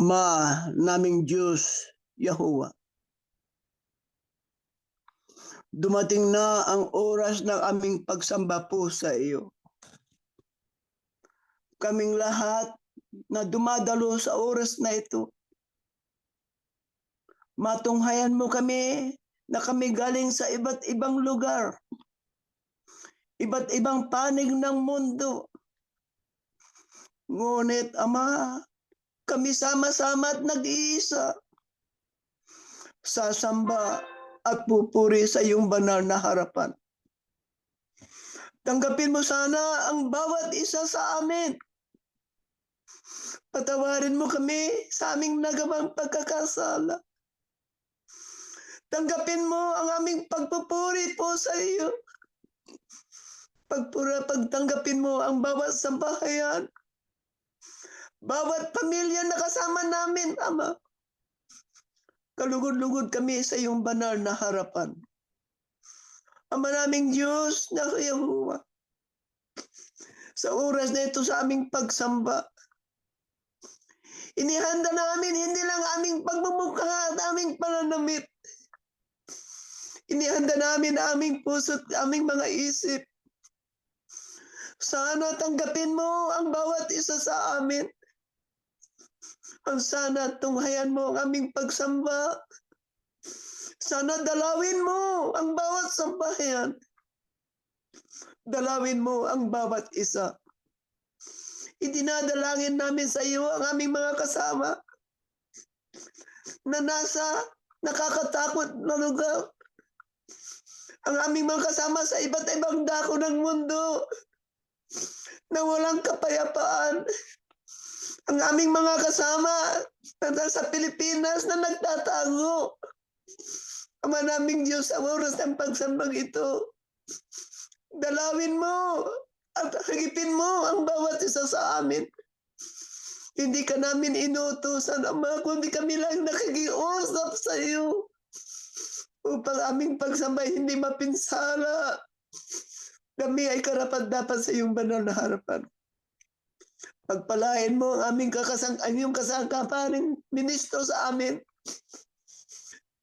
Ama naming Diyos, Yahuwah. Dumating na ang oras ng aming pagsamba po sa iyo. Kaming lahat na dumadalo sa oras na ito, matunghayan mo kami na kami galing sa iba't ibang lugar, iba't ibang panig ng mundo. Ngunit, Ama, kami sama-sama at nag-iisa, sasamba at pupuri sa iyong banal na harapan. Tanggapin mo sana ang bawat isa sa amin. Patawarin mo kami sa aming nagawang pagkakasala. Tanggapin mo ang aming pagpupuri po sa iyo. Pagtanggapin mo ang bawat sambahayan, bawat pamilya na kasama namin, Ama. Kalugod-lugod kami sa iyong banal na harapan. Ama naming Diyos na Yahuwah, sa oras na ito sa aming pagsamba, inihanda namin hindi lang aming pagmumukha at aming pananamit. Inihanda namin aming puso at aming mga isip. Sana tanggapin mo ang bawat isa sa amin. Ang sana tunghayan mo ang aming pagsamba. Sana dalawin mo ang bawat sambahayan. Dalawin mo ang bawat isa. Idinadalangin namin sa iyo ang aming mga kasama na nasa nakakatakot na lugar. Ang aming mga kasama sa iba't ibang dako ng mundo na walang kapayapaan. Ang aming mga kasama na nasa Pilipinas na nagtatago. Ama naming Diyos, sa oras ng pagsambang ito, dalawin mo at hagipin mo ang bawat isa sa amin. Hindi ka namin inutusan, Ama, kundi kami lang nakikiusap sa iyo upang aming pagsambay hindi mapinsala. Kami ay karapat-dapat sa iyong banal na harapan. Pagpalain mo ang aming iyong kasangkaparing ministro sa amin.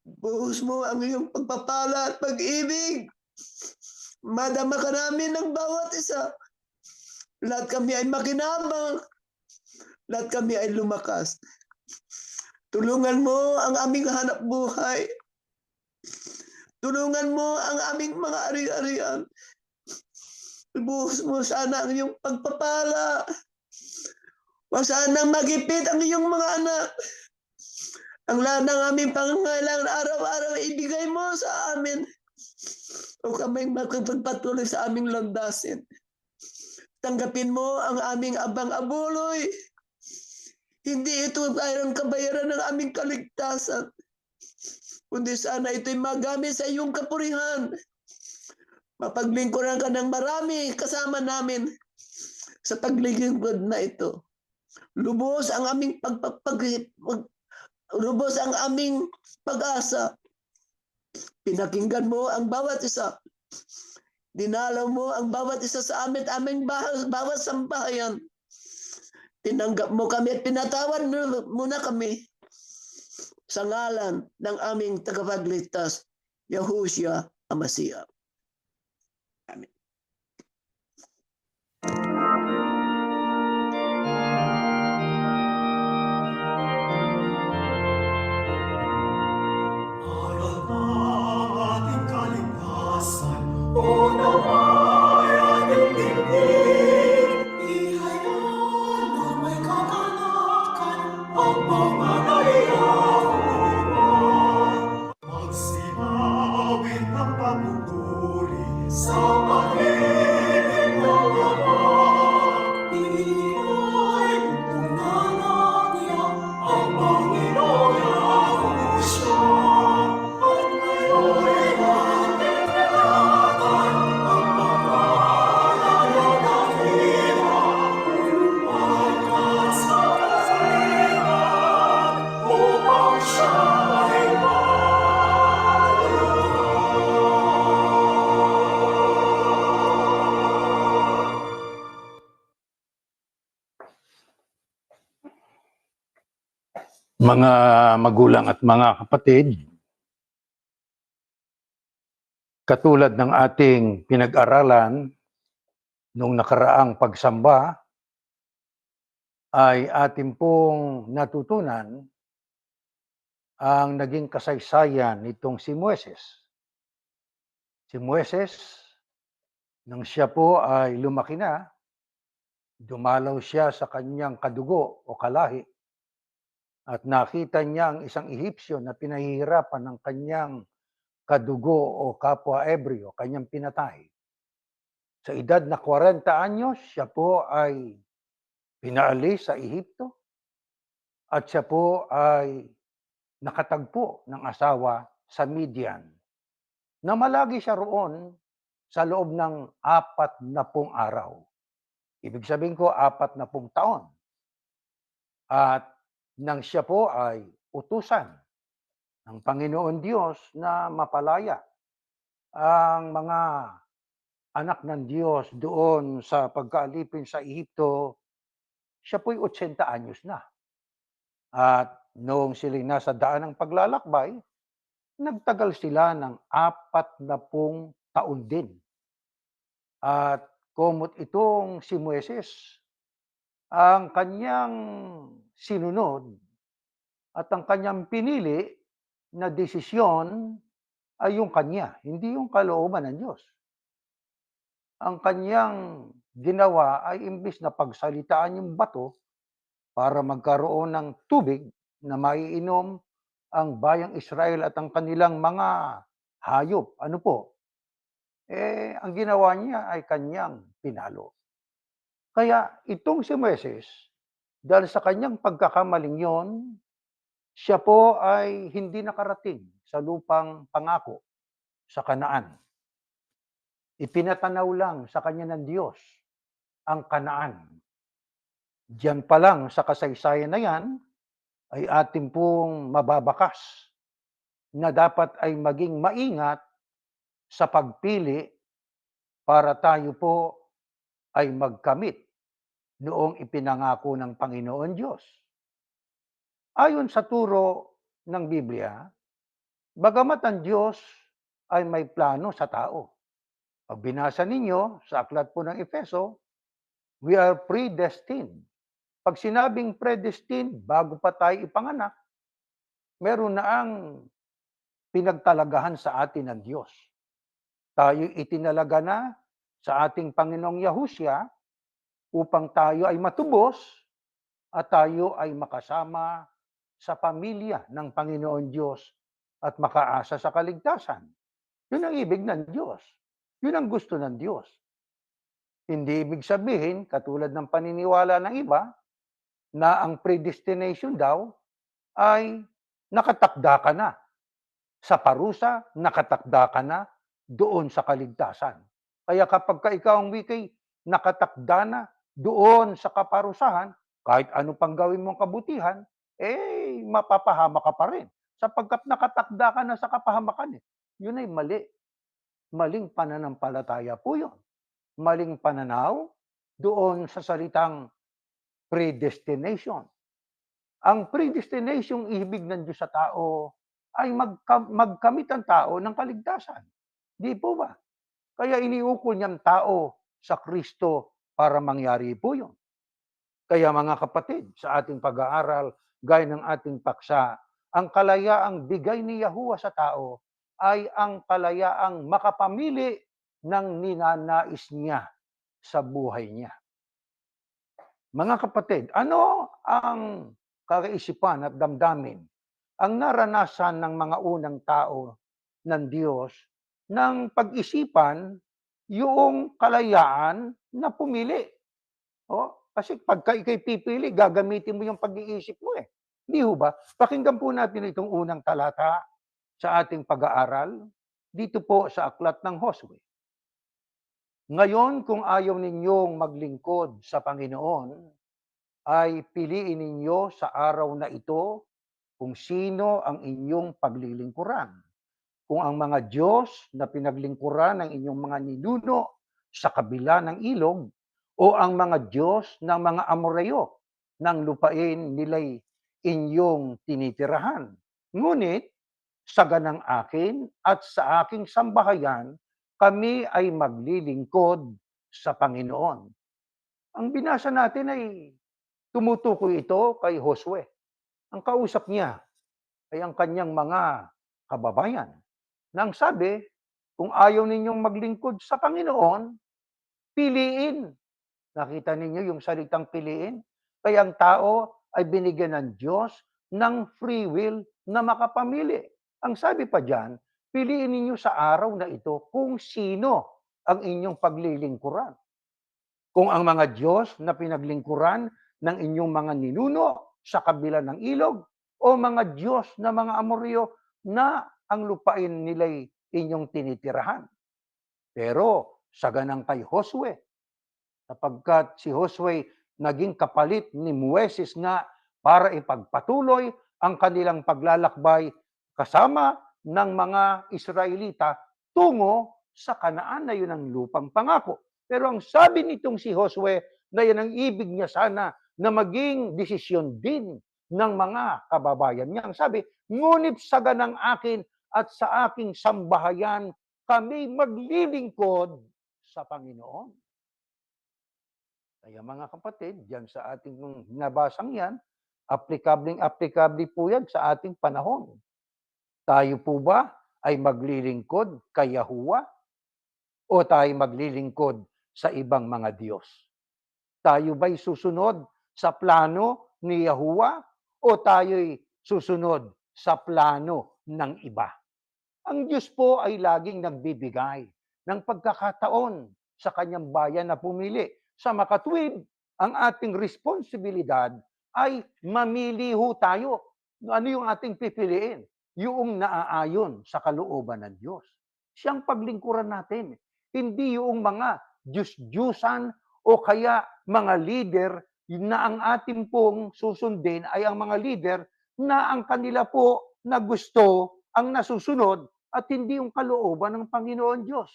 Buhos mo ang iyong pagpapala at pag-ibig. Madama ka namin ng bawat isa. Lahat kami ay makinabang. Lahat kami ay lumakas. Tulungan mo ang aming hanap buhay. Tulungan mo ang aming mga ari-arian. Buhos mo sana ang iyong pagpapala. Huwag sanang magipit ang iyong mga anak. Ang lahat ng aming pangangailangan araw-araw ibigay mo sa amin. O kami magpagpatuloy sa aming landasin. Tanggapin mo ang aming abang-abuloy. Hindi ito ay ang kabayaran ng aming kaligtasan. Kundi sana ito'y magamit sa iyong kapurihan. Mapaglingkuran ka ng marami kasama namin sa paglilingkod na ito. Lubos ang aming lubos ang aming pag-asa. Pinakinggan mo ang bawat isa. Dinalaw mo ang bawat isa sa amin at aming bawat sambahayan. Tinanggap mo kami at pinatawad mo na kami sa ngalan ng aming tagapagligtas, Yahushua Amasiah. Amen. Mga magulang at mga kapatid, katulad ng ating pinag-aralan nung nakaraang pagsamba, ay atin pong natutunan ang naging kasaysayan nitong si Moises. Si Moises, nang siya po ay lumaki na, dumalaw siya sa kanyang kadugo o kalahi at nakita niya ang isang Ehipsyo na pinahihirapan ng kanyang kadugo o kapwa Ebreo, kanyang pinatay. Sa edad na 40 anyos, siya po ay pinaalis sa Ehipto at siya po ay nakatagpo ng asawa sa Midian. Namalagi siya roon sa loob ng 40 araw. Ibig sabihin ko 40 taon. At nang siya po ay utusan ng Panginoon Diyos na mapalaya ang mga anak ng Diyos doon sa pagkaalipin sa Ehipto, siya po'y 80 anyos na. At noong sila'y nasa daan ng paglalakbay, nagtagal sila ng 40 taon din. At komot itong si Moises, ang kanyang sinunod at ang kanyang pinili na desisyon ay yung kanya, hindi yung kalooban ng Diyos. Ang kanyang ginawa ay imbis na pagsalitaan yung bato para magkaroon ng tubig na maiinom ang bayang Israel at ang kanilang mga hayop. Ano po? Ang ginawa niya ay kanyang pinalo. Kaya itong si Moises, dahil sa kanyang pagkakamaling yon, siya po ay hindi nakarating sa lupang pangako sa Kanaan. Ipinatanaw lang sa kanya ng Diyos ang Kanaan. Diyan pa lang sa kasaysayan na yan, ay atin pong mababakas na dapat ay maging maingat sa pagpili para tayo po ay magkamit noong ipinangako ng Panginoon Diyos. Ayon sa turo ng Biblia, bagamat ang Diyos ay may plano sa tao. Pag binasa ninyo sa aklat po ng Efeso, we are predestined. Pag sinabing predestined, bago pa tayo ipanganak, meron na ang pinagtalagahan sa atin ng Diyos. Tayo itinalaga na sa ating Panginoong Yahusya upang tayo ay matubos at tayo ay makasama sa pamilya ng Panginoon Diyos at makaasa sa kaligtasan. Yun ang ibig ng Diyos. Yun ang gusto ng Diyos. Hindi ibig sabihin, katulad ng paniniwala ng iba, na ang predestination daw ay nakatakda ka na. Sa parusa, nakatakda ka na doon sa kaligtasan. Kaya kapag ka ikaw ang wikay, nakatakda na doon sa kaparusahan, kahit ano pang gawin mong kabutihan, mapapahama ka pa rin. Sapagkat nakatakda ka na sa kapahamakan. Yun ay mali. Maling pananampalataya po yun. Maling pananaw doon sa salitang predestination. Ang predestination, ibig ng Diyos sa tao, ay magkamit ang tao ng kaligtasan. Di po ba? Kaya iniukol niyang tao sa Kristo para mangyari po yun. Kaya mga kapatid, sa ating pag-aaral, gaya ng ating paksa, ang kalayaang bigay ni Yahuwah sa tao ay ang kalayaang makapamili ng ninanais niya sa buhay niya. Mga kapatid, ano ang kaisipan at damdamin ang naranasan ng mga unang tao ng Diyos ng pag-isipan yung kalayaan na pumili? Kasi pagka ikay pipili, gagamitin mo yung pag-iisip mo eh. Di ho ba? Pakinggan po natin itong unang talata sa ating pag-aaral dito po sa aklat ng Josue. Ngayon, kung ayaw ninyong maglingkod sa Panginoon, ay piliin ninyo sa araw na ito kung sino ang inyong paglilingkuran. Kung ang mga Diyos na pinaglingkuran ng inyong mga ninuno sa kabila ng ilog, o ang mga Diyos ng mga Amoreo ng lupain nila'y inyong tinitirahan. Ngunit sa ganang akin at sa aking sambahayan, kami ay maglilingkod sa Panginoon. Ang binasa natin ay tumutukoy ito kay Josue. Ang kausap niya ay ang kanyang mga kababayan. Nang sabi, kung ayaw ninyong maglingkod sa Panginoon, piliin. Nakita ninyo yung salitang piliin? Kaya ang tao ay binigyan ng Diyos ng free will na makapamili. Ang sabi pa diyan, piliin ninyo sa araw na ito kung sino ang inyong paglilingkuran. Kung ang mga Diyos na pinaglingkuran ng inyong mga ninuno sa kabila ng ilog, o mga Diyos na mga Amoryo na ang lupain nila'y inyong tinitirahan. Pero sa ganang kay Josue, sapagkat si Josue naging kapalit ni Moises nga para ipagpatuloy ang kanilang paglalakbay kasama ng mga Israelita tungo sa Kanaan na yun ang lupang pangako. Pero ang sabi nitong si Josue na yan ang ibig niya sana na maging desisyon din ng mga kababayan niya. Ang sabi, ngunit sa ganang akin at sa aking sambahayan, kami maglilingkod sa Panginoon. Kaya mga kapatid, diyan sa ating nabasang yan, aplikable po yan sa ating panahon. Tayo po ba ay maglilingkod kay Yahuwah o tayo maglilingkod sa ibang mga Diyos? Tayo ba'y susunod sa plano ni Yahuwah o tayo'y susunod sa plano ng iba? Ang Diyos po ay laging nagbibigay ng pagkakataon sa kanyang bayan na pumili. Sa makatuwid, ang ating responsibilidad ay mamili ho tayo. Ano yung ating pipiliin? Yung naaayon sa kalooban ng Diyos. Siyang paglingkuran natin. Hindi yung mga Diyos-Diyusan o kaya mga leader na ang ating pong susundin ay ang mga leader na ang kanila po na gusto ang nasusunod at hindi yung kalooban ng Panginoon Diyos.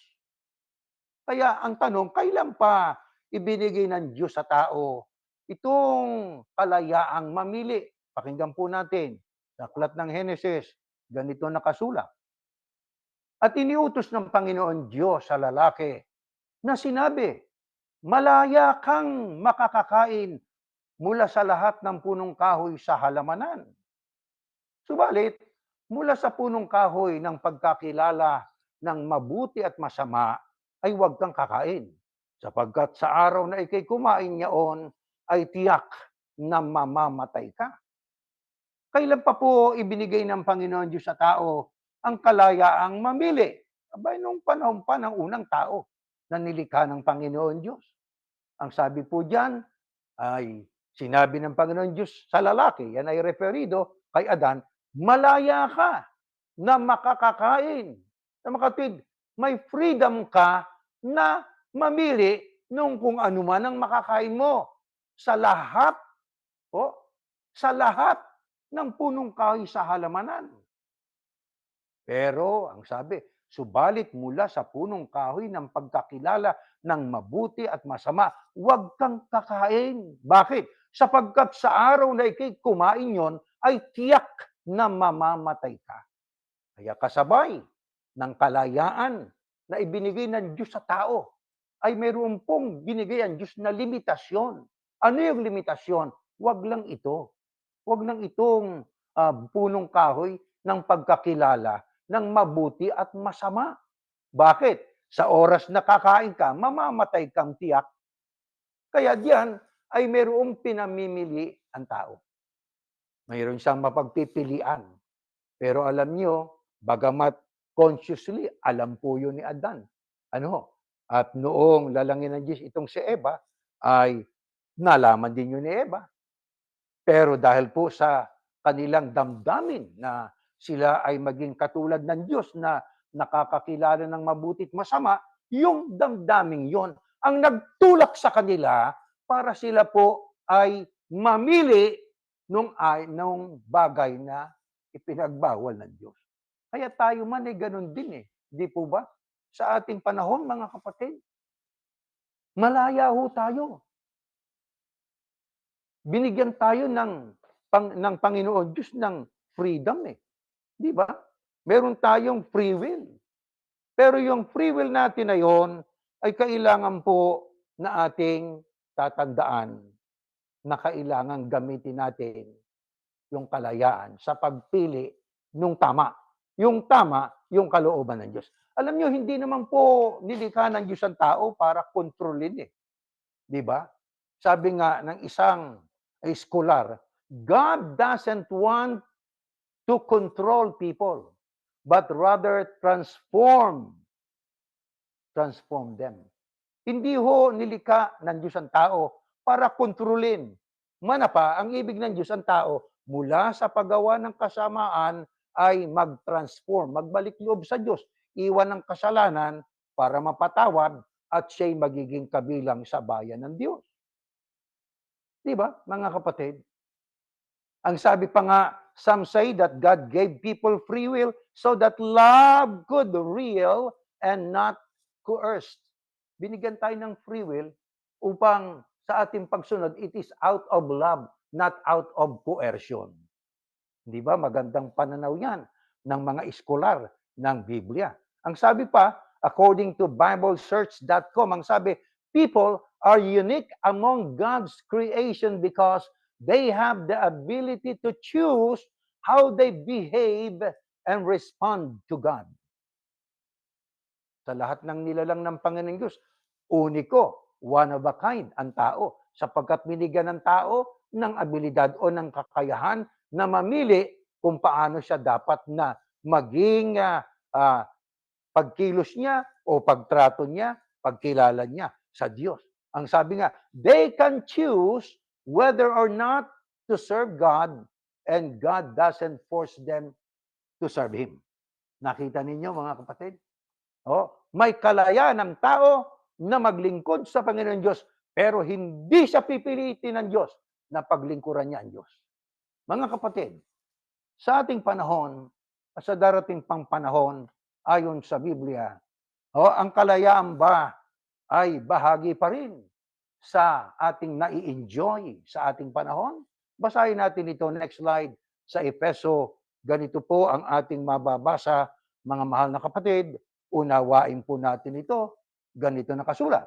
Kaya ang tanong, kailan pa ibinigay ng Diyos sa tao itong kalayaang mamili? Pakinggan po natin sa aklat ng Henesis, ganito nakasulat. At iniutos ng Panginoon Diyos sa lalaki na sinabi, malaya kang makakakain mula sa lahat ng punong kahoy sa halamanan. Subalit, mula sa punong kahoy ng pagkakilala ng mabuti at masama ay huwag kang kakain. Sapagkat sa araw na ikay kumain niyaon ay tiyak na mamamatay ka. Kailan pa po ibinigay ng Panginoon Diyos sa tao ang kalayaang mamili? Abay, nung panahon pa ng unang tao na nilikha ng Panginoon Diyos. Ang sabi po diyan ay sinabi ng Panginoon Diyos sa lalaki, yan ay referido kay Adan, malaya ka na makakakain. Na makatid, may freedom ka na mamili nung kung ano man ang makakain mo sa lahat sa lahat ng punong kahoy sa halamanan. Pero ang sabi, subalit mula sa punong kahoy ng pagkakilala ng mabuti at masama, huwag kang kakain. Bakit? Sapagkat sa araw na ikay kumain yon, ay tiyak na mamamatay ka. Kaya kasabay ng kalayaan na ibinigay ng Diyos sa tao, ay mayroon pong binigay ang Diyos na limitasyon. Ano yung limitasyon? Huwag lang ito. Huwag lang itong punong kahoy ng pagkakilala ng mabuti at masama. Bakit? Sa oras na kakain ka, mamamatay kang tiyak. Kaya diyan ay mayroong pinamimili ang tao. Mayroon siyang mapagpipilian. Pero alam niyo, bagamat consciously, alam po yun ni Adan. Ano? At noong lalangin ng Diyos itong si Eva, ay nalaman din yun ni Eva. Pero dahil po sa kanilang damdamin na sila ay maging katulad ng Diyos na nakakakilala ng mabuti at masama, yung damdaming yon ang nagtulak sa kanila para sila po ay mamili nung bagay na ipinagbawal ng Diyos. Kaya tayo man ay ganun din eh. Di po ba? Sa ating panahon, mga kapatid, malaya ho tayo. Binigyan tayo ng ng Panginoon Diyos ng freedom eh. Di ba? Meron tayong free will. Pero yung free will natin na yon ay kailangan po na ating tatandaan na kailangan gamitin natin yung kalayaan sa pagpili nung tama. Yung tama, yung kalooban ng Diyos. Alam nyo, hindi naman po nilikha ng Diyos ang tao para kontrolin eh. Di ba? Sabi nga ng isang scholar, God doesn't want to control people, but rather transform them. Hindi ho nilikha ng Diyos ang tao para kontrolin. Manapa, ang ibig ng Diyos ang tao, mula sa paggawa ng kasamaan ay mag-transform, magbalik loob sa Diyos, iwan ng kasalanan para mapatawad at siya'y magiging kabilang sa bayan ng Diyos. Di ba, mga kapatid? Ang sabi pa nga, some say that God gave people free will so that love could rule and not coerced. Binigyan tayo ng free will upang sa ating pagsunod, it is out of love, not out of coercion. Di ba? Magandang pananaw yan ng mga eskolar ng Biblia. Ang sabi pa, according to BibleSearch.com, ang sabi, people are unique among God's creation because they have the ability to choose how they behave and respond to God. Sa lahat ng nilalang ng Panginoon Diyos, uniko, one of a kind ang tao, sapagkat binigyan ng tao ng abilidad o ng kakayahan na mamili kung paano siya dapat na maging pagkilos niya o pagtrato niya, pagkilala niya sa Diyos. Ang sabi nga, they can choose whether or not to serve God, and God doesn't force them to serve Him. Nakita ninyo, mga kapatid? May kalayaan ng tao na maglingkod sa Panginoon Diyos, pero hindi siya pipilitin ng Diyos na paglingkuran niya ang Diyos. Mga kapatid, sa ating panahon, sa darating pang panahon, ayon sa Biblia, ang kalayaan ba ay bahagi pa rin sa ating nai-enjoy sa ating panahon? Basahin natin ito, next slide, sa Efeso. Ganito po ang ating mababasa, mga mahal na kapatid. Unawain po natin ito. Ganito nakasulat.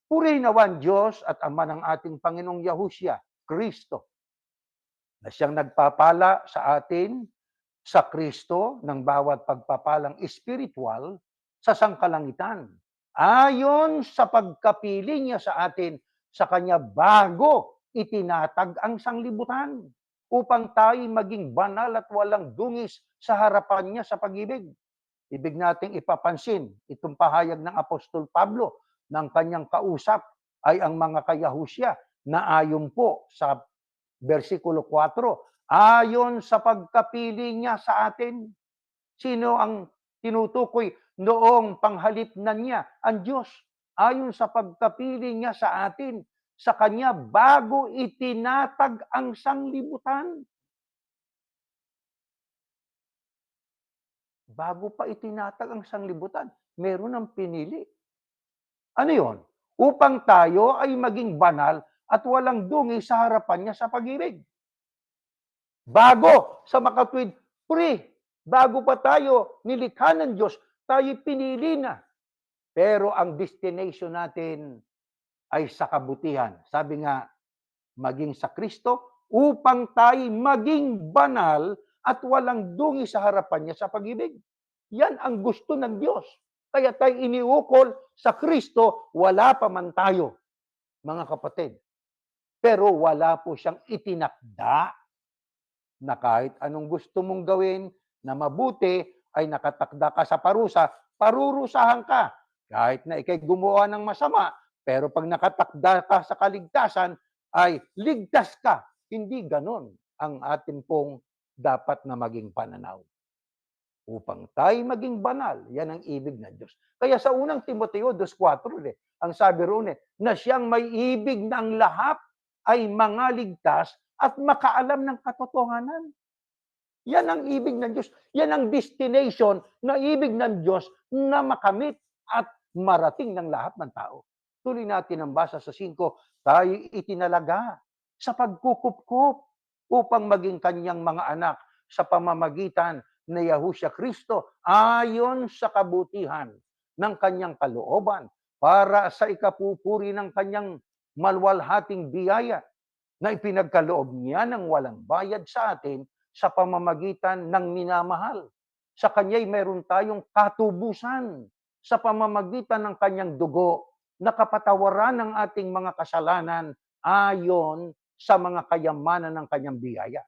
Purihin nawan Diyos at Ama ng ating Panginoong Yahushua, Kristo, na siyang nagpapala sa atin sa Kristo ng bawat pagpapalang espiritual sa sangkalangitan. Ayon sa pagkapili niya sa atin sa kanya bago itinatag ang sanglibutan upang tayo maging banal at walang dungis sa harapan niya sa pag-ibig. Ibig nating ipapansin, itong pahayag ng Apostol Pablo ng kanyang kausap ay ang mga kayahusya na ayon po sa versikulo 4, ayon sa pagkapili niya sa atin. Sino ang tinutukoy noong panghalipnan niya? Ang Diyos. Ayon sa pagkapili niya sa atin, sa kanya bago itinatag ang sanglibutan. Bago pa itinatag ang sanglibutan, meron ng pinili. Ano yon? Upang tayo ay maging banal at walang dungi sa harapan niya sa pag-ibig. Bago sa makatwid, bago pa tayo nilikha ng Diyos, tayo pinili na. Pero ang destination natin ay sa kabutihan. Sabi nga, maging sa Kristo upang tayo maging banal at walang dungi sa harapan niya sa pag-ibig. Yan ang gusto ng Diyos. Kaya tayo iniukol sa Kristo, wala pa man tayo, mga kapatid. Pero wala po siyang itinakda na kahit anong gusto mong gawin na mabuti ay nakatakda ka sa parusa, parurusahan ka. Kahit na ikay gumawa ng masama, pero pag nakatakda ka sa kaligtasan, ay ligtas ka. Hindi ganon ang ating pong dapat na maging pananaw. Upang tayo maging banal, yan ang ibig ng Diyos. Kaya sa unang Timoteo 2:4, ang sabi roon na siyang may ibig ng lahat ay mga ligtas at makaalam ng katotohanan. Yan ang ibig ng Diyos. Yan ang destination na ibig ng Diyos na makamit at marating ng lahat ng tao. Tuloy natin ang basa sa 5, tayo itinalaga sa pagkukupkup upang maging kanyang mga anak sa pamamagitan ni Yahushua Kristo ayon sa kabutihan ng kanyang kalooban para sa ikapupuri ng kanyang malwalhating biyaya na ipinagkaloob niya ng walang bayad sa atin sa pamamagitan ng minamahal. Sa kanya'y meron tayong katubusan sa pamamagitan ng kanyang dugo na kapatawaran ng ating mga kasalanan ayon sa mga kayamanan ng kanyang biyaya.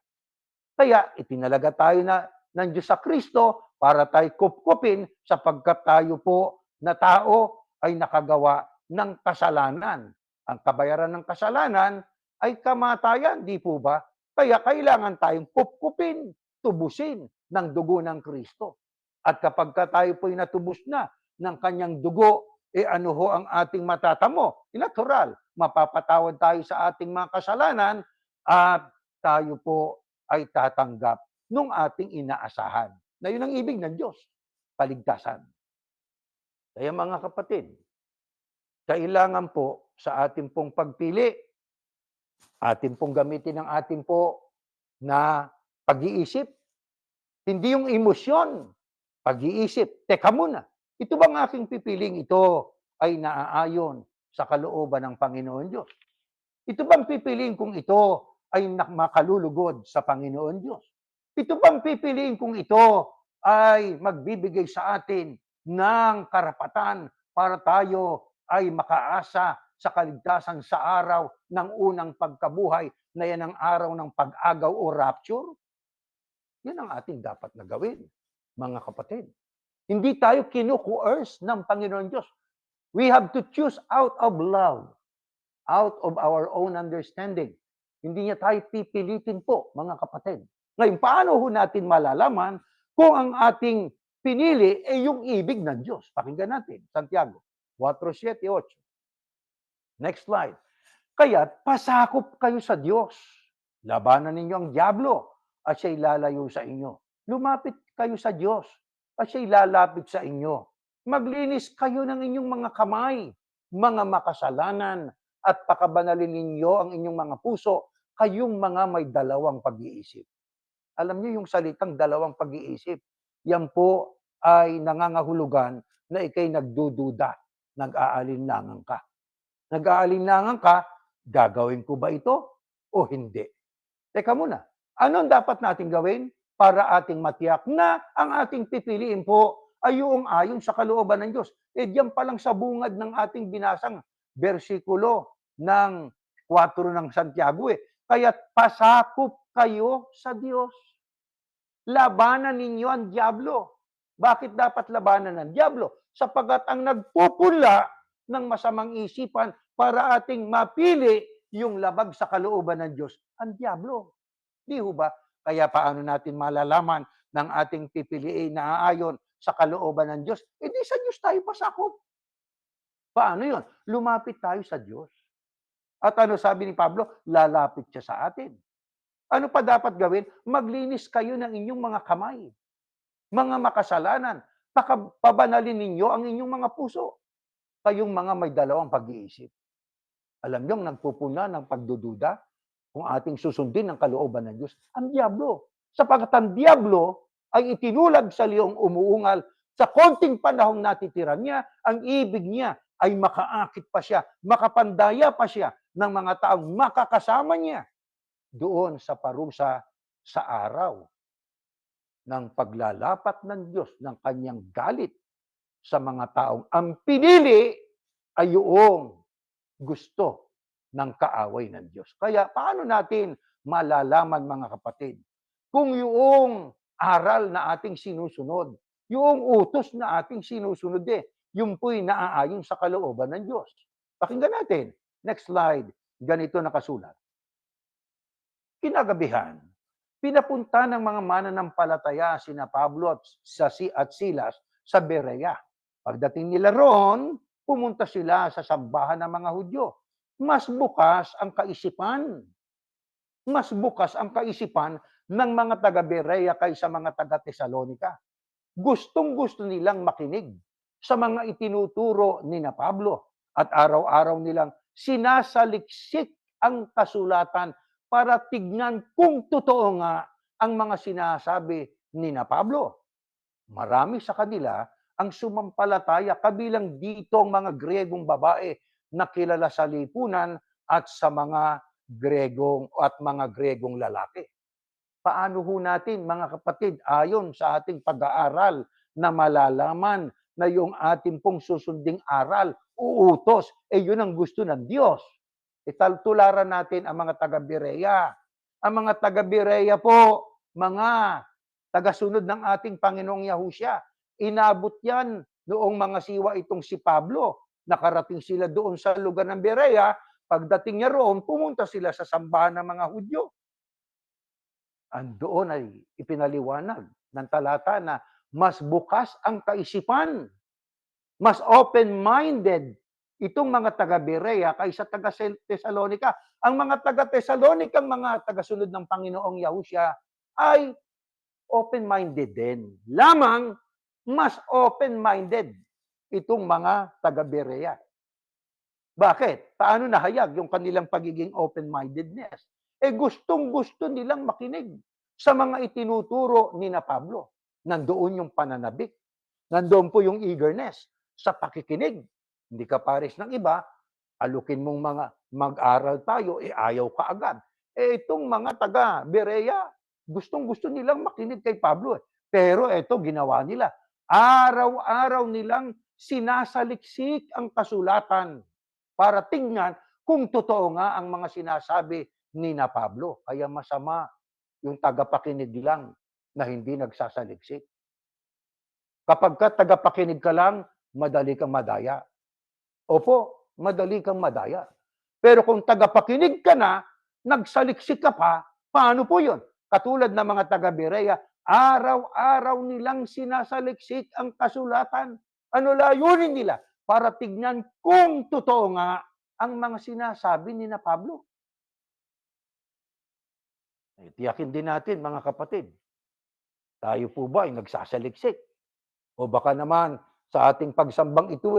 Kaya ipinalaga tayo ng Diyos sa Kristo para tayo kupkupin sapagkat tayo po na tao ay nakagawa ng kasalanan. Ang kabayaran ng kasalanan ay kamatayan, di po ba? Kaya kailangan tayong kupkupin, tubusin ng dugo ng Kristo. At kapag tayo po'y natubos na ng kanyang dugo, ano ho ang ating matatamo? Natural, mapapatawad tayo sa ating mga kasalanan at tayo po ay tatanggap nung ating inaasahan. Na yun ang ibig ng Diyos, kaligtasan. Kaya mga kapatid, kailangan po sa ating pong pagpili, ating pong gamitin ang ating po na pag-iisip. Hindi yung emosyon, pag-iisip. Teka muna, ito bang aking pipiling ito ay naaayon sa kalooban ng Panginoon Diyos? Ito bang pipiliin kung ito ay makalulugod sa Panginoon Diyos? Ito bang pipiliin kung ito ay magbibigay sa atin ng karapatan para tayo ay makaasa sa kaligtasan sa araw ng unang pagkabuhay na yan ang araw ng pag-agaw o rapture? Yan ang ating dapat na gawin, mga kapatid. Hindi tayo kinukuers ng Panginoon Diyos. We have to choose out of love, out of our own understanding. Hindi niya tayo pipilitin po, mga kapatid. Ngayon, paano ho natin malalaman kung ang ating pinili ay yung ibig ng Diyos? Pakinggan natin, Santiago 4:7-8. Next slide. Kaya pasakop kayo sa Diyos. Labanan ninyo ang diablo at siya'y lalayo sa inyo. Lumapit kayo sa Diyos at siya'y lalapit sa inyo. Maglinis kayo ng inyong mga kamay, mga makasalanan, at pakabanalin ninyo ang inyong mga puso, kayong mga may dalawang pag-iisip. Alam niyo yung salitang dalawang pag-iisip, yan po ay nangangahulugan na ikay nagdududa, nag-aalinlangan ka. Nag-aalinlangan ka, gagawin ko ba ito o hindi? Teka muna, anong dapat natin gawin para ating matiyak na ang ating pipiliin po ay yung ayon sa kalooban ng Diyos? Diyan pa lang sa bungad ng ating binasang bersikulo ng 4 ng Santiago. Kaya't pasakop kayo sa Diyos. Labanan ninyo ang diablo. Bakit dapat labanan ng diablo? Sapagat ang nagpupula ng masamang isipan para ating mapili yung labag sa kalooban ng Diyos, ang diablo. Di ho ba? Kaya paano natin malalaman ng ating pipiliin na aayon sa kalooban ng Diyos? Di sa Diyos tayo pasakop. Paano yun? Lumapit tayo sa Diyos. At ano sabi ni Pablo? Lalapit siya sa atin. Ano pa dapat gawin? Maglinis kayo ng inyong mga kamay. Mga makasalanan. Pabanalin ninyo ang inyong mga puso. Kayong mga may dalawang pag-iisip. Alam niyo, nagpupuna ng pagdududa kung ating susundin ang kalooban ng Diyos, ang diablo. Sapagkat ang diablo ay itinulag sa liyong umuungal sa konting panahong natitira niya, ang ibig niya ay makaakit pa siya, makapandaya pa siya ng mga taong makakasama niya doon sa parusa sa araw ng paglalapat ng Diyos ng kanyang galit sa mga taong ang pinili ay yung gusto ng kaaway ng Diyos. Kaya paano natin malalaman, mga kapatid, kung yung aral na ating sinusunod, yung utos na ating sinusunod yung po'y naaayon sa kalooban ng Diyos. Pakinggan natin. Next slide. Ganito nakasulat. Kinagabihan, pinapunta ng mga mananampalataya sina Pablo at Silas sa Berea. Pagdating nila roon, pumunta sila sa sambahan ng mga Hudyo. Mas bukas ang kaisipan. Mas bukas ang kaisipan ng mga taga-Berea kaysa mga taga-Tesalonika. Gustong-gusto nilang makinig sa mga itinuturo ni na Pablo at araw-araw nilang sinasaliksik ang kasulatan para tignan kung totoo nga ang mga sinasabi ni na Pablo. Marami sa kanila ang sumampalataya, kabilang dito ang mga Gregong babae na kilala sa lipunan at sa mga Gregong lalaki. Paano ho natin, mga kapatid, ayon sa ating pag-aaral na malalaman na yung ating pong susunding aral, uutos, yun ang gusto ng Diyos. Tularan natin ang mga taga-Berea. Ang mga taga-Berea po, mga tagasunod ng ating Panginoong Yahusya. Inabot yan noong mga siwa itong si Pablo. Nakarating sila doon sa lugar ng Berea. Pagdating niya roon, pumunta sila sa sambahan ng mga Hudyo. Andoon ay ipinaliwanag ng talata na mas bukas ang kaisipan, mas open-minded itong mga taga-Berea kaysa taga-Tesalonica. Ang mga taga-Tesalonica, ang mga tagasunod ng Panginoong Yahusya ay open-minded din. Lamang mas open-minded itong mga taga-Berea. Bakit? Paano nahayag yung kanilang pagiging open-mindedness? Gustong-gusto nilang makinig sa mga itinuturo ni na Pablo. Nandoon yung pananabik. Nandoon po yung eagerness sa pakikinig. Hindi ka pares ng iba, alukin mong mga mag-aral tayo, ayaw ka agad. Itong mga taga-Berea, gustong-gusto nilang makinig kay Pablo. Pero ito, ginawa nila. Araw-araw nilang sinasaliksik ang kasulatan para tingnan kung totoo nga ang mga sinasabi ni na Pablo. Kaya masama yung tagapakinig lang na hindi nagsasaliksik. Kapag ka tagapakinig ka lang, madali kang madaya. Opo, madali kang madaya. Pero kung tagapakinig ka na, nagsaliksik ka pa, paano po yun? Katulad ng mga taga-Berea, araw-araw nilang sinasaliksik ang kasulatan. Ano layunin nila? Para tignan kung totoo nga ang mga sinasabi ni na Pablo. Tiyakin din natin, mga kapatid, tayo po ba ay nagsasaliksik? O baka naman sa ating pagsambang ito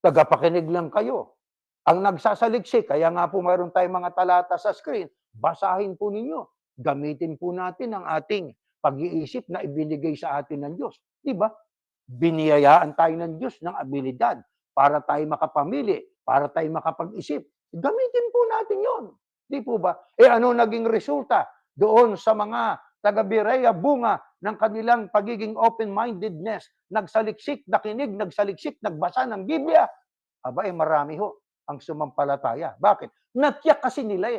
tagapakinig lang kayo. Ang nagsasaliksik, kaya nga po mayroon tayong mga talata sa screen, basahin po ninyo. Gamitin po natin ang ating pag-iisip na ibinigay sa atin ng Diyos. Di ba? Biniyayaan tayo ng Diyos ng abilidad para tayo makapamili, para tayo makapag-isip. Gamitin po natin yon. Di po ba? Ano naging resulta doon sa mga taga-Berea? Bunga ng kanilang pagiging open-mindedness. Nagsaliksik, nakinig, nagsaliksik, nagbasa ng Biblia. Marami ho ang sumampalataya. Bakit? Natiyak kasi nila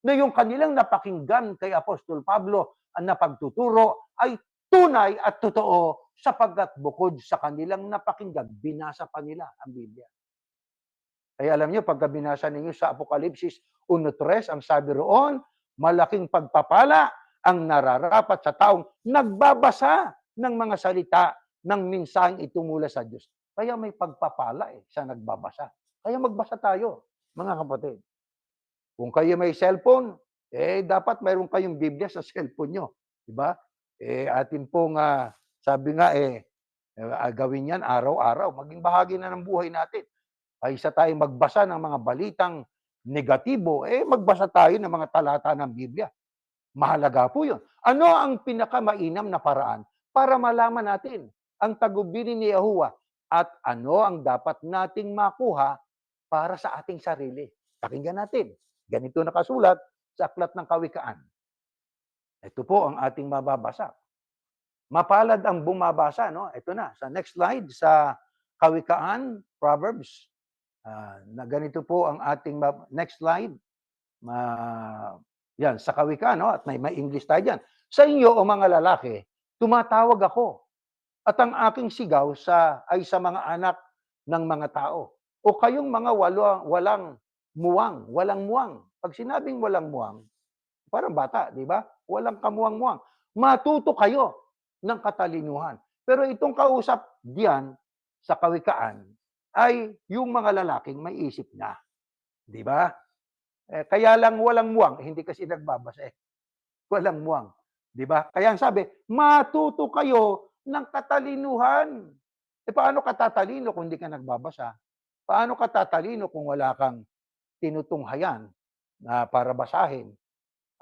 na yung kanilang napakinggan kay Apostol Pablo ang napagtuturo ay tunay at totoo sapagkat bukod sa kanilang napakinggan, binasa pa nila ang Biblia. Kaya alam niyo, pagka binasa ninyo sa Apokalipsis 1:3, ang sabi roon, malaking pagpapala ang nararapat sa taong nagbabasa ng mga salita ng minsaheng ito mula sa Diyos. Kaya may pagpapala sa nagbabasa. Kaya magbasa tayo, mga kapatid. Kung kayo may cellphone, dapat mayroon kayong Biblia sa cellphone nyo. Diba? Atin pong, sabi nga, gawin yan araw-araw. Maging bahagi na ng buhay natin. Kaysa tayo magbasa ng mga balitang negatibo, magbasa tayo ng mga talata ng Biblia. Mahalaga po yun. Ano ang pinakamainam na paraan para malaman natin ang tagubilin ni Yahuwah at ano ang dapat nating makuha para sa ating sarili? Pakinggan natin. Ganito nakasulat sa Aklat ng Kawikaan. Ito po ang ating mababasa. Mapalad ang bumabasa, no? Ito na, sa next slide, sa Kawikaan, Proverbs. Na ganito po ang ating next slide. Yan, sa Kawikaan, no? At may English tayo dyan. Sa inyo, o mga lalaki, tumatawag ako. At ang aking sigaw ay sa mga anak ng mga tao. O kayong mga walang muwang. Pag sinabing walang muwang, parang bata, di ba? Walang kamuwang-muwang. Matuto kayo ng katalinuhan. Pero itong kausap diyan sa Kawikaan ay yung mga lalaking may isip na. Di ba? Kaya lang walang muwang, hindi kasi nagbabasa Walang muwang. Di ba? Kaya ang sabi, matuto kayo ng katalinuhan. Paano ka tatalino kung hindi ka nagbabasa? Paano ka tatalino kung wala kang tinutunghayan na para basahin?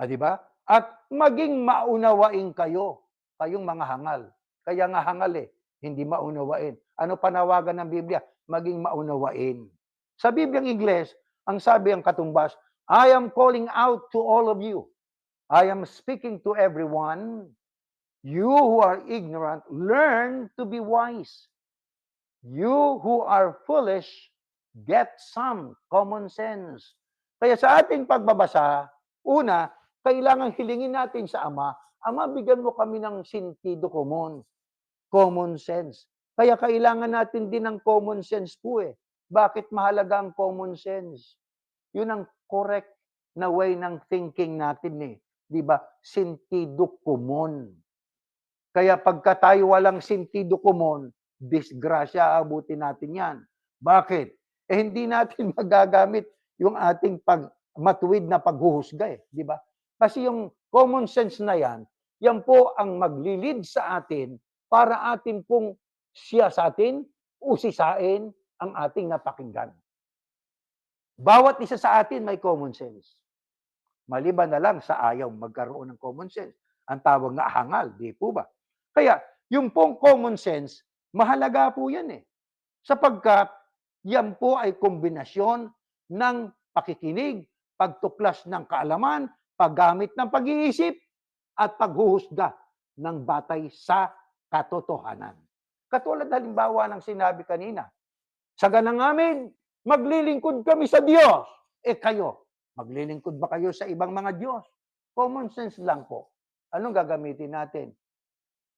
Di ba? At maging maunawain kayo, kayong mga hangal. Kaya nga hangal hindi maunawain. Ano panawagan ng Biblia? Maging maunawain. Sa Bibliang Ingles, ang sabi ang katumbas, I am calling out to all of you. I am speaking to everyone. You who are ignorant, learn to be wise. You who are foolish, get some common sense. Kaya sa ating pagbabasa, una, kailangan hilingin natin sa Ama, Ama, bigyan mo kami ng sentido common sense. Kaya kailangan natin din ng common sense po Bakit mahalaga ang common sense? Yun ang correct na way ng thinking natin 'Di ba? Sentido common. Kaya pagka tayo walang sentido common, disgrasya abutin natin yan. Bakit? Hindi natin magagamit yung ating matuwid na paghuhusga di ba? Kasi yung common sense na yan po ang maglilid sa atin para atin pong siyasatin, usisain ang ating napakinggan. Bawat isa sa atin may common sense. Maliban na lang sa ayaw magkaroon ng common sense. Ang tawag nga hangal, di po ba? Kaya, yung pong common sense, mahalaga po yan Sapagkat, yan po ay kombinasyon ng pakikinig, pagtuklas ng kaalaman, paggamit ng pag-iisip, at paghuhusga ng batay sa katotohanan. Katulad halimbawa ng sinabi kanina, sa ganang amin, maglilingkod kami sa Diyos. Kayo, maglilingkod ba kayo sa ibang mga Diyos? Common sense lang po. Anong gagamitin natin?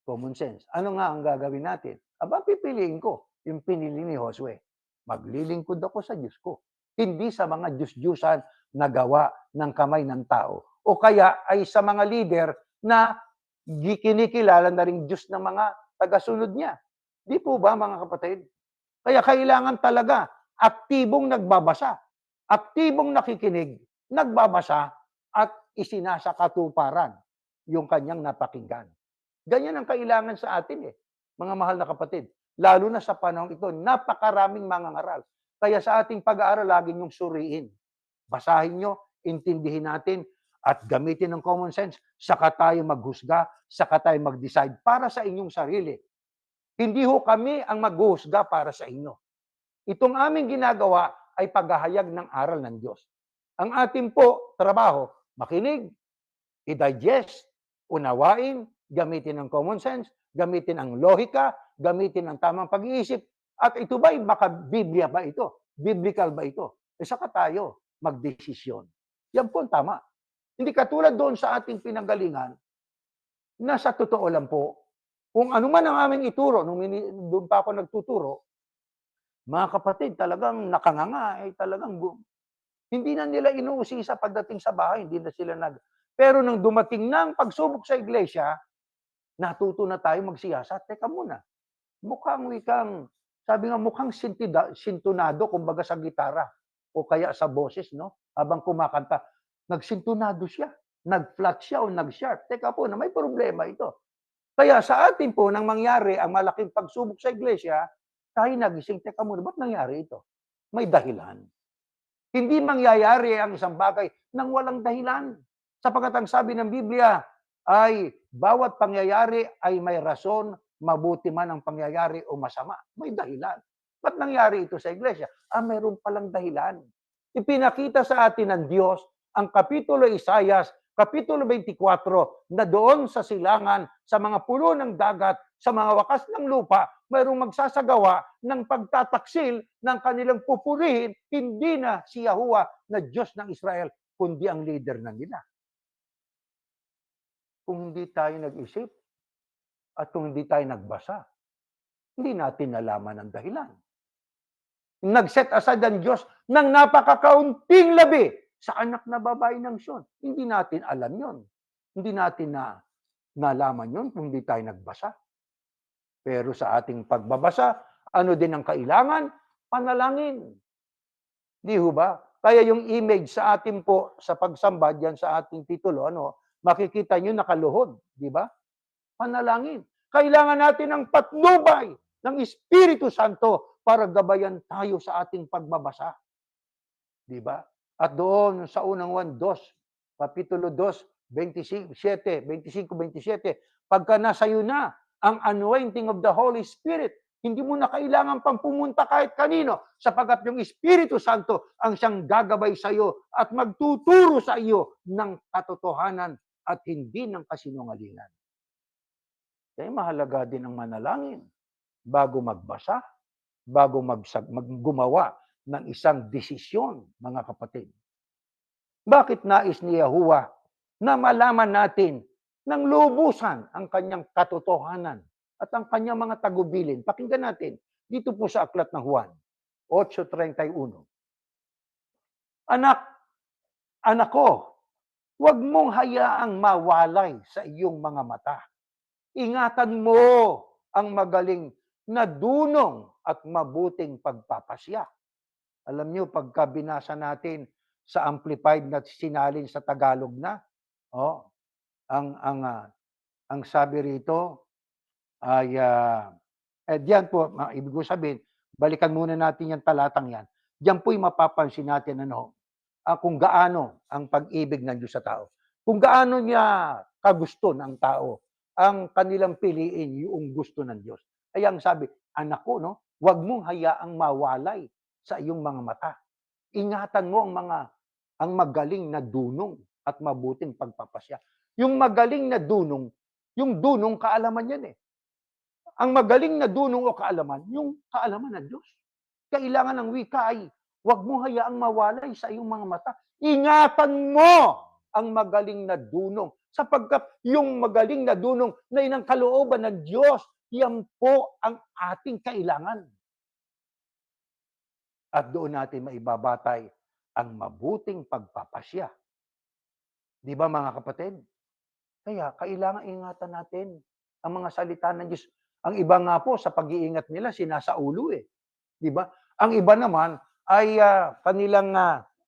Common sense. Ano nga ang gagawin natin? Pipiliin ko yung pinili ni Josue. Maglilingkod ako sa Diyos ko. Hindi sa mga Diyos-Diyusan na gawa ng kamay ng tao. O kaya ay sa mga leader na kinikilala na rin Diyos ng mga tagasunod niya. Di po ba mga kapatid? Kaya kailangan talaga aktibong nagbabasa, aktibong nakikinig, nagbabasa, at isinasa katuparan yung kanyang napakinggan. Ganyan ang kailangan sa atin mga mahal na kapatid. Lalo na sa panahon ito, napakaraming mangangaral. Kaya sa ating pag-aaral, lagi niyong suriin. Basahin niyo, intindihin natin, at gamitin ng common sense, saka tayo maghusga, saka tayo mag-decide para sa inyong sarili. Hindi ho kami ang maghuhusga para sa inyo. Itong aming ginagawa ay paghahayag ng aral ng Diyos. Ang ating po trabaho, makinig, i-digest, unawain, gamitin ang common sense, gamitin ang lohika, gamitin ang tamang pag-iisip, at ito ba'y maka-Biblia ba ito? Biblical ba ito? Saka tayo magdesisyon. Yan po ang tama. Hindi katulad doon sa ating pinanggalingan, na sa totoo lang po, kung ano man ang aming ituro, doon pa ako nagtuturo, mga kapatid, talagang nakanganga, talagang hindi na nila inuusisa pagdating sa bahay, hindi na sila Pero nang dumating ng pagsubok sa iglesia, natuto na tayo magsiyasat. Teka muna, sabi nga, mukhang sintunado, kumbaga sa gitara, o kaya sa boses, no? Habang kumakanta, nagsintunado siya, nag-flat siya o nag-sharp. Teka po, na may problema ito. Kaya sa atin po, nang mangyari ang malaking pagsubok sa iglesia, tayo nagising, teka muna, ba't nangyari ito? May dahilan. Hindi mangyayari ang isang bagay nang walang dahilan. Sapagkat ang sabi ng Biblia ay bawat pangyayari ay may rason, mabuti man ang pangyayari o masama. May dahilan. Ba't nangyari ito sa iglesia? Mayroon palang dahilan. Ipinakita sa atin ng Diyos ang Kapitulo Isaias, Kapitulo 24, na doon sa silangan, sa mga pulo ng dagat, sa mga wakas ng lupa, mayroong magsasagawa ng pagtataksil ng kanilang pupurihin, hindi na si Yahuwah na Diyos ng Israel, kundi ang leader na nila. Kung hindi tayo nag-isip at kung hindi tayo nagbasa, hindi natin nalaman ang dahilan. Nag-set aside ang Diyos ng napakakaunting labi sa anak na babae ng Sion. Hindi natin alam yon. Hindi natin nalaman yon kung hindi tayo nagbasa. Pero sa ating pagbabasa, ano din ang kailangan? Panalangin. Di ho ba? Kaya yung image sa atin po, sa pagsamba, diyan sa ating titulo, makikita nyo nakaluhod. Di ba? Panalangin. Kailangan natin ng patnubay ng Espiritu Santo para gabayan tayo sa ating pagbabasa. Di ba? At doon sa unang 1:2, Kapitulo 2, 27, 25-27, pagka nasa iyo na ang anointing of the Holy Spirit, hindi mo na kailangan pang pumunta kahit kanino, sapagkat yung Espiritu Santo ang siyang gagabay sa iyo at magtuturo sa iyo ng katotohanan at hindi ng kasinungalingan. Kaya mahalaga din ang manalangin bago magbasa, bago gumawa ng isang desisyon, mga kapatid. Bakit nais ni Yahuwah na malaman natin ng lubusan ang kanyang katotohanan at ang kanyang mga tagubilin? Pakinggan natin dito po sa aklat ng Juan 8:31. Anak ko, huwag mong hayaang mawalay sa iyong mga mata. Ingatan mo ang magaling na dunong at mabuting pagpapasya. Alam niyo, pagka binasa natin sa Amplified na sinalin sa Tagalog na, ang sabi rito ay, diyan po, ibig ko sabihin, balikan muna natin yung talatang yan. Diyan po'y mapapansin natin kung gaano ang pag-ibig ng Diyos sa tao. Kung gaano niya kagusto ng tao ang kanilang piliin yung gusto ng Diyos. Kaya ang sabi, anak ko, huwag mong hayaang mawalay sa iyong mga mata. Ingatan mo ang magaling na dunong at mabuting pagpapasya. Yung magaling na dunong, yung dunong kaalaman yan eh. Ang magaling na dunong o kaalaman, yung kaalaman ng Diyos. Kailangan ng wika ay, huwag mo hayaang mawalay sa iyong mga mata. Ingatan mo ang magaling na dunong. Sapagkat yung magaling na dunong na inang kalooban ng Diyos, yan po ang ating kailangan. At doon natin maibabatay ang mabuting pagpapasya. Di ba mga kapatid? Kaya kailangan ingatan natin ang mga salita ng Diyos. Ang iba nga po sa pag-iingat nila, sinasaulo eh. Di ba? Ang iba naman ay kanilang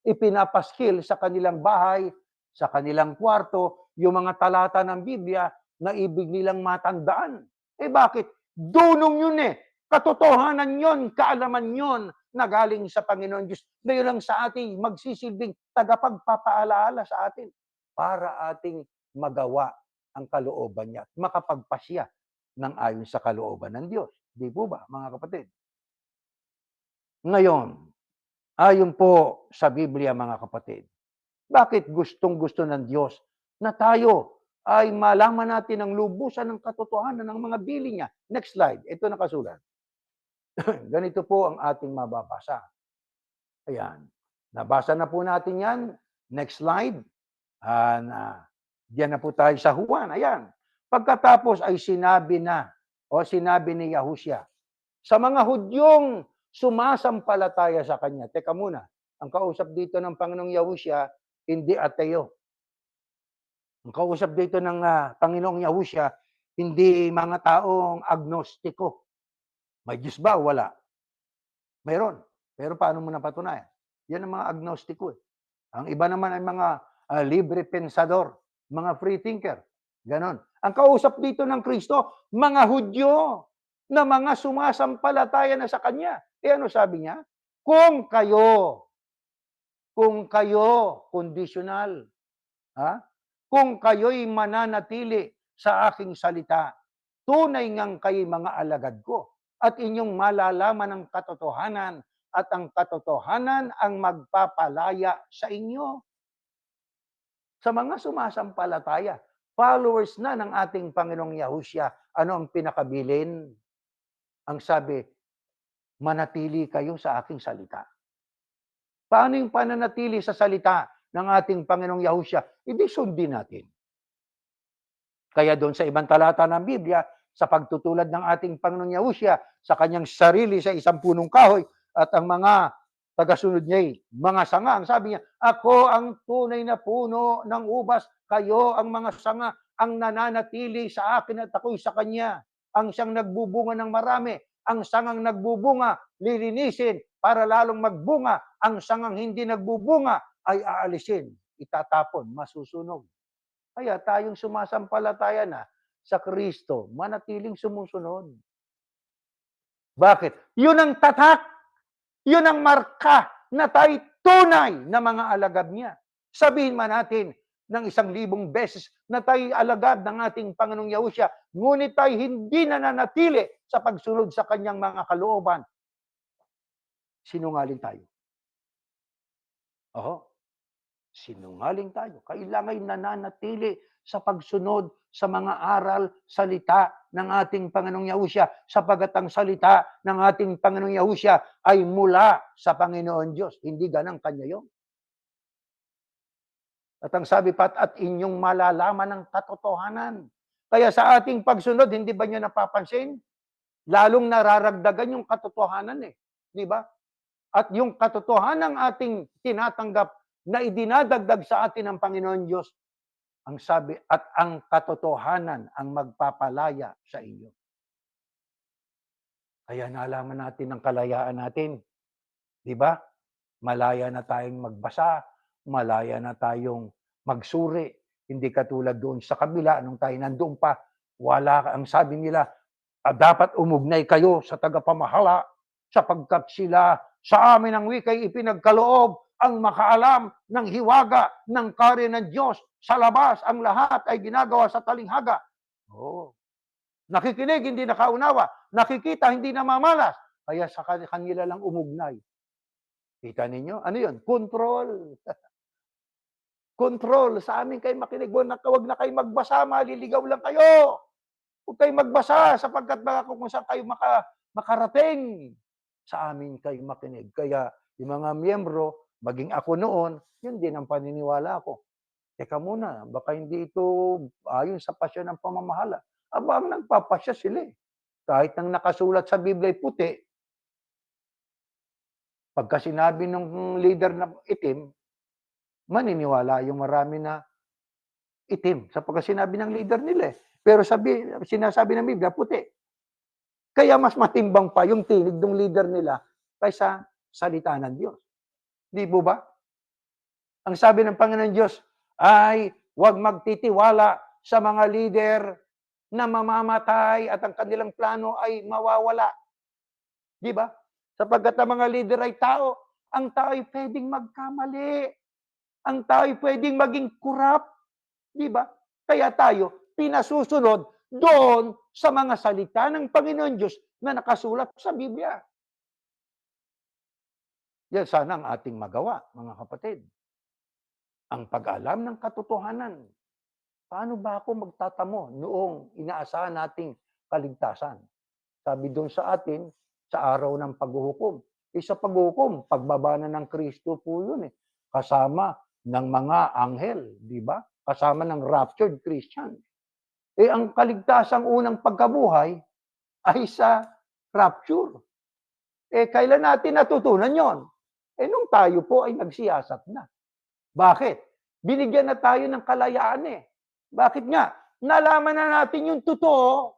ipinapaskil sa kanilang bahay, sa kanilang kwarto, yung mga talata ng Biblia na ibig nilang matandaan. Eh bakit? Dunong yun eh. Katotohanan yun, kaalaman yun na galing sa Panginoon Diyos. Na yun lang sa ating magsisilbing tagapagpapaalaala sa atin para ating magawa ang kalooban niya at makapagpasya ng ayon sa kalooban ng Diyos. Di po ba, mga kapatid? Ngayon, ayon po sa Biblia, mga kapatid, bakit gustong-gusto ng Diyos na tayo ay malaman natin ang lubusan ng katotohanan ng mga bili niya? Next slide. Ito nakasulat. Ganito po ang ating mababasa. Ayan. Nabasa na po natin yan. Next slide. Diyan na po tayo sa Juan. Ayan. Pagkatapos ay sinabi ni Yahushua sa mga Hudyong sumasampalataya sa kanya. Teka muna. Ang kausap dito ng Panginoong Yahushua, hindi ateo. Ang kausap dito ng Panginoong Yahushua, hindi mga taong agnostiko. May Diyos ba? Wala. Mayroon. Pero paano mo napatunayan? Yan ang mga agnostiko eh. Ang iba naman ay mga libre pensador, mga free thinker. Ganon. Ang kausap dito ng Kristo, mga Hudyo na mga sumasampalataya na sa Kanya. Ano sabi niya? Kung kayo, conditional, kung kayo'y mananatili sa aking salita, tunay ngang kayo'y mga alagad ko at inyong malalaman ang katotohanan at ang katotohanan ang magpapalaya sa inyo. Sa mga sumasampalataya, followers na ng ating Panginoong Yahushua, ano ang pinakabilin? Ang sabi, manatili kayo sa aking salita. Paano yung pananatili sa salita ng ating Panginoong Yahushua? Hindi sundin natin. Kaya doon sa ibang talata ng Biblia, sa pagtutulad ng ating Panginoong Yahushua, sa kanyang sarili sa isang punong kahoy, at ang mga tagasunod niya, mga sanga, ang sabi niya, ako ang tunay na puno ng ubas, kayo ang mga sanga, ang nananatili sa akin at ako'y sa kanya. Ang siyang nagbubunga ng marami, ang sangang nagbubunga, lilinisin para lalong magbunga. Ang sangang hindi nagbubunga ay aalisin, itatapon, masusunog. Kaya tayong sumasampalataya na sa Kristo, manatiling sumusunod. Bakit? Yun ang tatak, yun ang marka na tayo tunay na mga alagad niya. Sabihin man natin, ng 1,000 beses na tayo alagad ng ating Panginoong Yahushua, ngunit tayo hindi nananatili sa pagsunod sa kanyang mga kalooban, sinungaling tayo. Oo, sinungaling tayo. Kailangan nananatili sa pagsunod sa mga aral, salita ng ating Panginoong Yahushua, sapagat ang salita ng ating Panginoong Yahushua ay mula sa Panginoon Diyos. Hindi ganang kanya yun. At ang sabi pa, at inyong malalaman ng katotohanan. Kaya sa ating pagsunod, hindi ba nyo napapansin? Lalong nararagdagan yung katotohanan eh. Di ba? At yung katotohanan ng ating tinatanggap na idinadagdag sa atin ng Panginoon Diyos, ang sabi, at ang katotohanan ang magpapalaya sa inyo. Kaya nalaman natin ang kalayaan natin. Di ba? Malaya na tayong magbasa, malaya na tayong magsuri. Hindi katulad doon sa kabila, nung tayo nandoon pa, wala, ang sabi nila, dapat umugnay kayo sa tagapamahala sapagkat sila sa amin ang wikay ipinagkaloob ang makaalam ng hiwaga ng karya ng Diyos. Sa labas, ang lahat ay ginagawa sa talinghaga. Oh. Nakikinig, hindi nakaunawa. Nakikita, hindi namamalas. Kaya sa kanila lang umugnay. Kita ninyo? Ano yun? Control. Control. Sa amin kayo makinig. Huwag na kayo magbasa, maliligaw lang kayo. Huwag kayo magbasa sapagkat baka kung saan kayo makarating. Sa amin kayo makinig. Kaya yung mga miyembro, maging ako noon, yun din ang paniniwala ko. Teka muna, baka hindi ito ayon sa pasya ng pamamahala. Aba, ang nagpapasya sila eh. Kahit nang nakasulat sa Biblia puti, pagka sinabi ng leader na itim, maniniwala yung marami na itim. Sapagkat sinabi ng leader nila eh. Pero sinasabi ng Biblia, puti. Kaya mas matimbang pa yung tinig ng leader nila kaysa salita ng Diyos. Di po ba? Ang sabi ng Panginoon Diyos ay huwag magtitiwala sa mga leader na mamamatay at ang kanilang plano ay mawawala. Di ba? Sapagkat ang mga leader ay tao, ang tao ay pwedeng magkamali. Ang tao ay pwedeng maging corrupt. Di ba? Kaya tayo pinasusunod doon sa mga salita ng Panginoon Diyos na nakasulat sa Biblia. Yan sana ang ating magawa, mga kapatid. Ang pag-alam ng katotohanan. Paano ba ako magtatamo noong inaasahan nating kaligtasan? Sabi doon sa atin, sa araw ng paghuhukom. Sa paghuhukom, pagbaba na ng Kristo po yun eh. Kasama ng mga anghel, di ba? Kasama ng raptured Christian. Ang kaligtasang unang pagkabuhay ay sa rapture. Kailan natin natutunan yon? Nung tayo po ay nagsiyasat na. Bakit? Binigyan na tayo ng kalayaan eh. Bakit nga? Nalaman na natin yung totoo.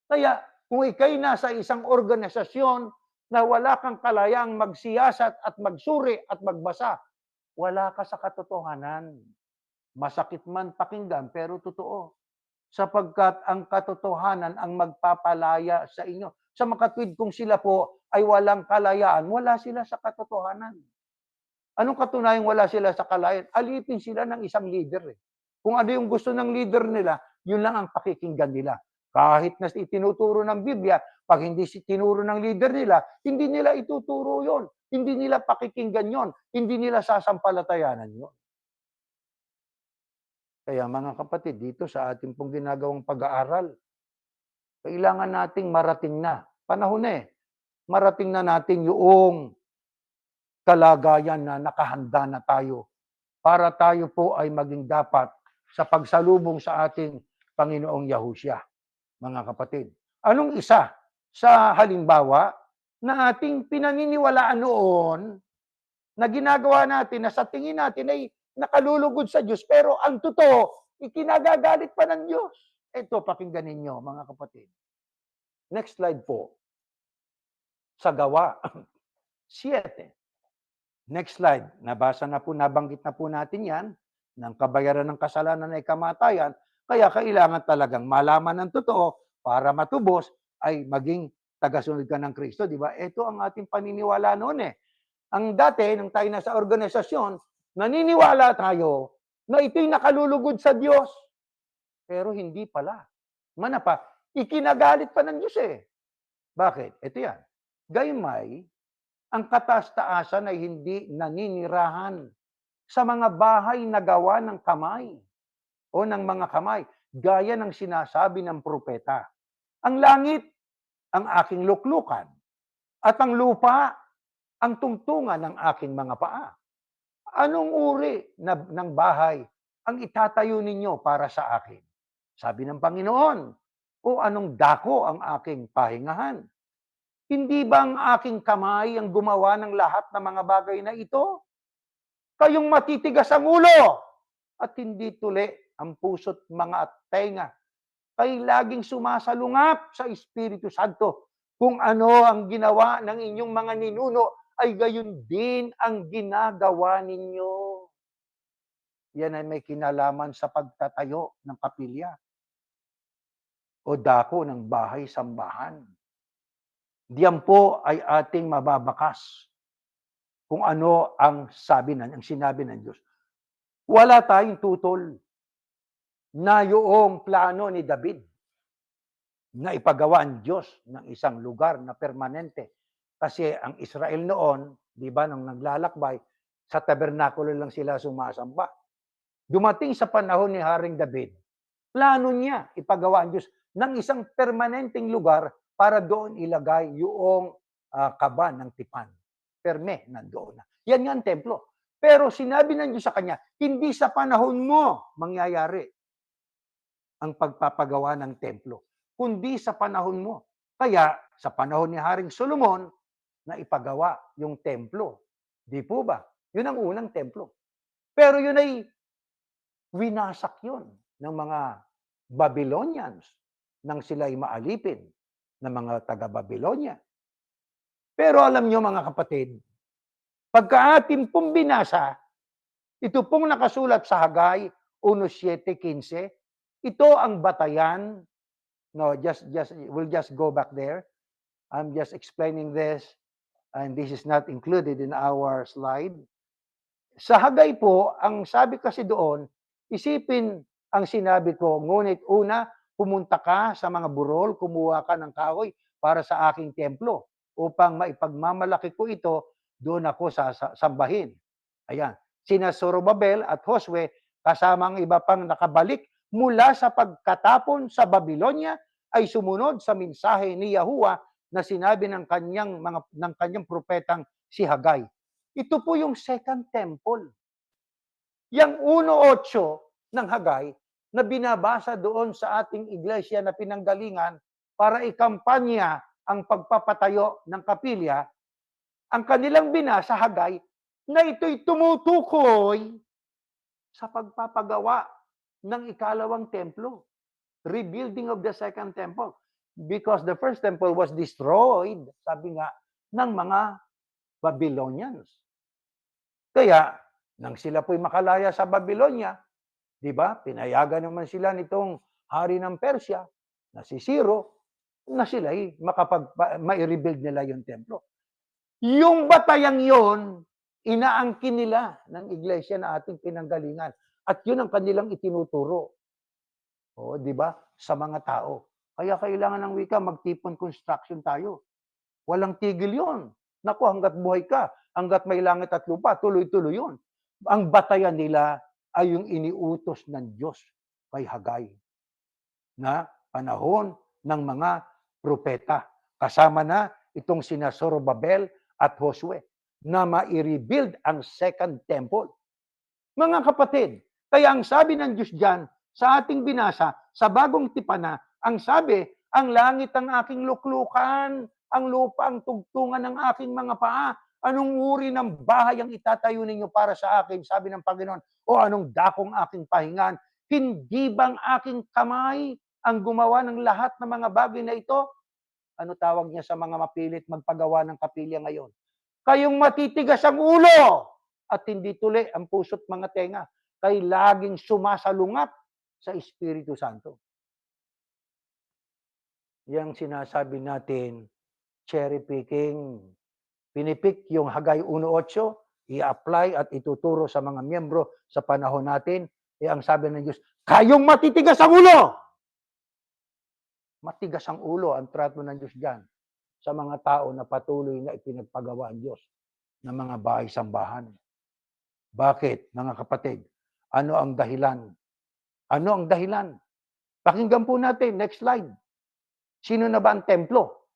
Kaya kung ikay nasa isang organisasyon na wala kang kalayaang magsiyasat at magsuri at magbasa, wala ka sa katotohanan. Masakit man pakinggan, pero totoo. Sapagkat ang katotohanan ang magpapalaya sa inyo. Sa makatwid kung sila po ay walang kalayaan, wala sila sa katotohanan. Anong katunayan wala sila sa kalayaan? Alipin sila ng isang leader eh. Kung ano yung gusto ng leader nila, yun lang ang pakikinggan nila. Kahit na itinuturo ng Biblia, pag hindi tinuro ng leader nila, hindi nila ituturo yon. Hindi nila pakikinggan yon. Hindi nila sasampalatayanan yon. Kaya mga kapatid, dito sa ating pong ginagawang pag-aaral, kailangan nating marating na. Panahon na eh. Marating na natin yung kalagayan na nakahanda na tayo para tayo po ay maging dapat sa pagsalubong sa ating Panginoong Yahushua, mga kapatid. Anong isa sa halimbawa na ating pinaniniwalaan noon na ginagawa natin na sa tingin natin ay nakalulugod sa Diyos pero ang totoo, ikinagagalit pa ng Diyos. Ito, pakinggan ninyo, mga kapatid. Next slide po. Sa Gawa 7. Next slide. Nabasa na po, nabanggit na po natin yan, ng kabayaran ng kasalanan ay kamatayan, kaya kailangan talagang malaman ng totoo para matubos ay maging tagasunod ka ng Kristo, di ba? Ito ang ating paniniwala noon eh. Ang dati, nung tayo nasa organisasyon, naniniwala tayo na ito'y nakalulugod sa Diyos. Pero hindi pala. Mana pa, ikinagalit pa ng Diyos eh. Bakit? Ito yan. Gaymay, ang kataas-taasan ay hindi naninirahan sa mga bahay na gawa ng kamay o ng mga kamay, gaya ng sinasabi ng propeta. Ang langit, ang aking luklukan, at ang lupa, ang tungtungan ng aking mga paa. Anong uri ng bahay ang itatayo ninyo para sa akin? Sabi ng Panginoon, o anong dako ang aking pahingahan? Hindi ba ang aking kamay ang gumawa ng lahat ng mga bagay na ito? Kayong matitigas ang ulo at hindi tuli ang puso't mga tenga. Kay laging sumasalungap sa Espiritu Santo. Kung ano ang ginawa ng inyong mga ninuno, ay gayon din ang ginagawa ninyo. Yan ay may kinalaman sa pagtatayo ng kapilya o dako ng bahay-sambahan. Diyan po ay ating mababakas kung ano ang sinabi ng Diyos. Wala tayong tutol na yung plano ni David na ipagawa ang Diyos ng isang lugar na permanente. Kasi ang Israel noon, di ba, nung naglalakbay, sa tabernakulo lang sila sumasamba. Dumating sa panahon ni Haring David, plano niya ipagawa ang Diyos ng isang permanenteng lugar para doon ilagay yung kaba ng tipan. Perme, nandoon na. Yan nga ang templo. Pero sinabi ng Diyos sa kanya, hindi sa panahon mo mangyayari ang pagpapagawa ng templo, kundi sa panahon mo. Kaya sa panahon ni Haring Solomon, na ipagawa yung templo. Di po ba? Yun ang unang templo. Pero yun ay winasak yun ng mga Babylonians nang sila ay maalipin ng mga taga-Babylonia. Pero alam nyo mga kapatid, pagka ating pong binasa, ito pong nakasulat sa Hagay 1:7-15, ito ang batayan. No, we'll just go back there. I'm just explaining this, and this is not included in our slide. Sa Hagay po, ang sabi kasi doon, isipin ang sinabi ko, ngunit una, pumunta ka sa mga burol, kumuha ka ng kahoy para sa aking templo, upang maipagmamalaki ko ito, doon ako sambahin. Ayan. Sina Zorobabel at Josue, kasama ang iba pang nakabalik mula sa pagkatapon sa Babylonia, ay sumunod sa mensahe ni Yahuwah na sinabi ng kanyang propetang si Hagay. Ito po yung second temple. Yang 1:8 ng Hagay na binabasa doon sa ating iglesia na pinanggalingan para ikampanya ang pagpapatayo ng kapilya, ang kanilang binasa Hagay na ito'y tumutukoy sa pagpapagawa ng ikalawang templo. Rebuilding of the second temple. Because the first temple was destroyed, sabi nga, ng mga Babylonians. Kaya, nang sila po'y makalaya sa Babylonia, di ba, pinayagan naman sila nitong hari ng Persia, na si Ciro, na sila'y mai-rebuild nila yung templo. Yung batayang yon, inaangkin nila ng iglesia na ating pinanggalingan. At yun ang kanilang itinuturo. O, di ba? Sa mga tao. Kaya kailangan ng wika, magtipon construction tayo. Walang tigil yon. Naku, hanggat buhay ka, hanggat may langit at lupa, tuloy-tuloy yun. Ang batayan nila ay yung iniutos ng Diyos kay Hagay na panahon ng mga propeta. Kasama na itong sina Zorobabel at Josue na ma-rebuild ang second temple. Mga kapatid, kaya ang sabi ng Diyos dyan, sa ating binasa, sa bagong tipana, ang sabi, ang langit ang aking luklukan, ang lupa ang tugtungan ng aking mga paa. Anong uri ng bahay ang itatayo ninyo para sa akin, sabi ng Panginoon, o anong dakong aking pahingan? Hindi bang aking kamay ang gumawa ng lahat ng mga bagay na ito? Ano tawag niya sa mga mapilit magpagawa ng kapilya ngayon? Kayong matitigas ang ulo at hindi tuli ang puso't mga tenga. Kay laging sumasalungat sa Espiritu Santo. Yang sinasabi natin, cherry picking, pinipik yung Hagay 1:8 i-apply at ituturo sa mga miyembro sa panahon natin, ang sabi ng Diyos, kayong matitigas ang ulo! Matigas ang ulo ang trato ng Diyos dyan sa mga tao na patuloy na ipinagpagawa ang Diyos ng mga bahay-sambahan. Bakit, mga kapatid? Ano ang dahilan? Ano ang dahilan? Pakinggan po natin, next slide. Sino na ba ang templo?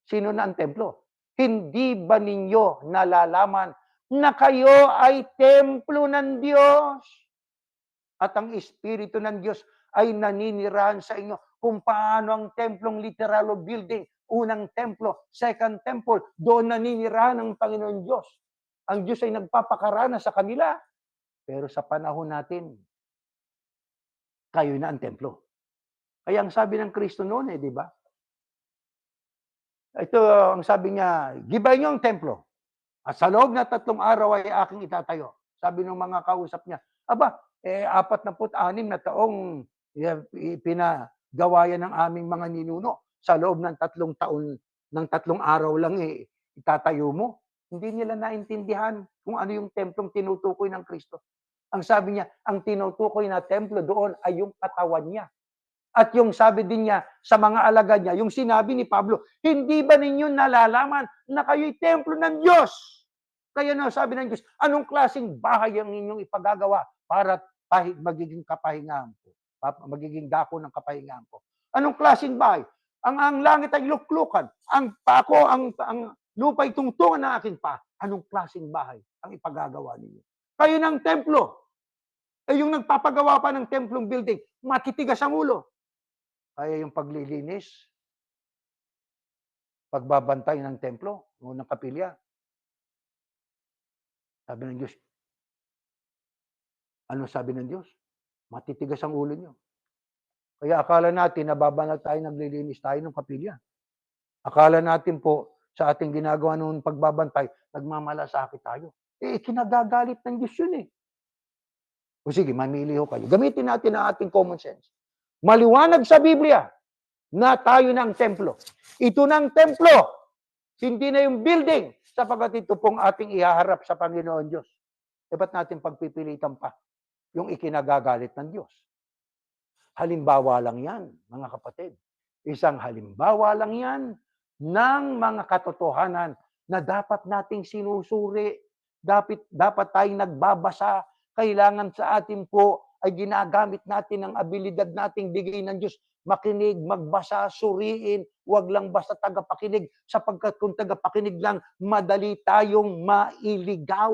Sino na ang templo? Hindi ba ninyo nalalaman na kayo ay templo ng Diyos? At ang Espiritu ng Diyos ay naninirahan sa inyo. Kung paano ang templong literal o building, unang templo, second temple, doon naninirahan ang Panginoon Diyos. Ang Diyos ay nagpapakarana sa kanila. Pero sa panahon natin, kayo na ang templo. Kaya ang sabi ng Kristo noon, di ba? Ito ang sabi niya, gibay niyo ang templo. At sa loob na 3 araw ay aking itatayo. Sabi ng mga kausap niya, 46 na taong pinagawa yan ng aming mga ninuno. Sa loob ng 3 taon, ng 3 araw lang itatayo mo. Hindi nila naintindihan kung ano yung templong tinutukoy ng Kristo. Ang sabi niya, ang tinutukoy na templo doon ay yung katawan niya. At yung sabi din niya sa mga alagad niya, yung sinabi ni Pablo, hindi ba ninyo nalalaman na kayo'y templo ng Diyos? Kaya na sabi ng Diyos, anong klaseng bahay ang inyong ipagagawa para magiging kapahingahan ko? Magiging dako ng kapahingahan ko. Anong klaseng bahay? Ang langit ay luklukan. Ang pako, ang lupa ay tungtungan ng aking pa. Anong klaseng bahay ang ipagagawa ninyo? Kayo ng templo. Yung nagpapagawa pa ng templong building, matitigas ang ulo. Kaya yung paglilinis, pagbabantay ng templo, ng kapilya. Sabi ng Diyos, ano sabi ng Diyos? Matitigas ang ulo nyo. Kaya akala natin, nababanal tayo, naglilinis tayo ng kapilya. Akala natin po, sa ating ginagawa noong pagbabantay, nagmamalasakit tayo. Kinagagalit ng Diyos yun . O sige, mamili ho kayo. Gamitin natin ang ating common sense. Maliwanag sa Biblia na tayo ng templo. Ito ng templo. Hindi na yung building. Sapagkat ito pong ating ihaharap sa Panginoon Diyos. Ba't natin pagpipilitan pa yung ikinagagalit ng Diyos? Halimbawa lang yan, mga kapatid. Isang halimbawa lang yan ng mga katotohanan na dapat nating sinusuri. Dapat tayong nagbabasa. Kailangan sa atin po ay ginagamit natin ang abilidad nating bigay ng Diyos. Makinig, magbasa, suriin, huwag lang basta tagapakinig, sapagkat kung tagapakinig lang, madali tayong mailigaw.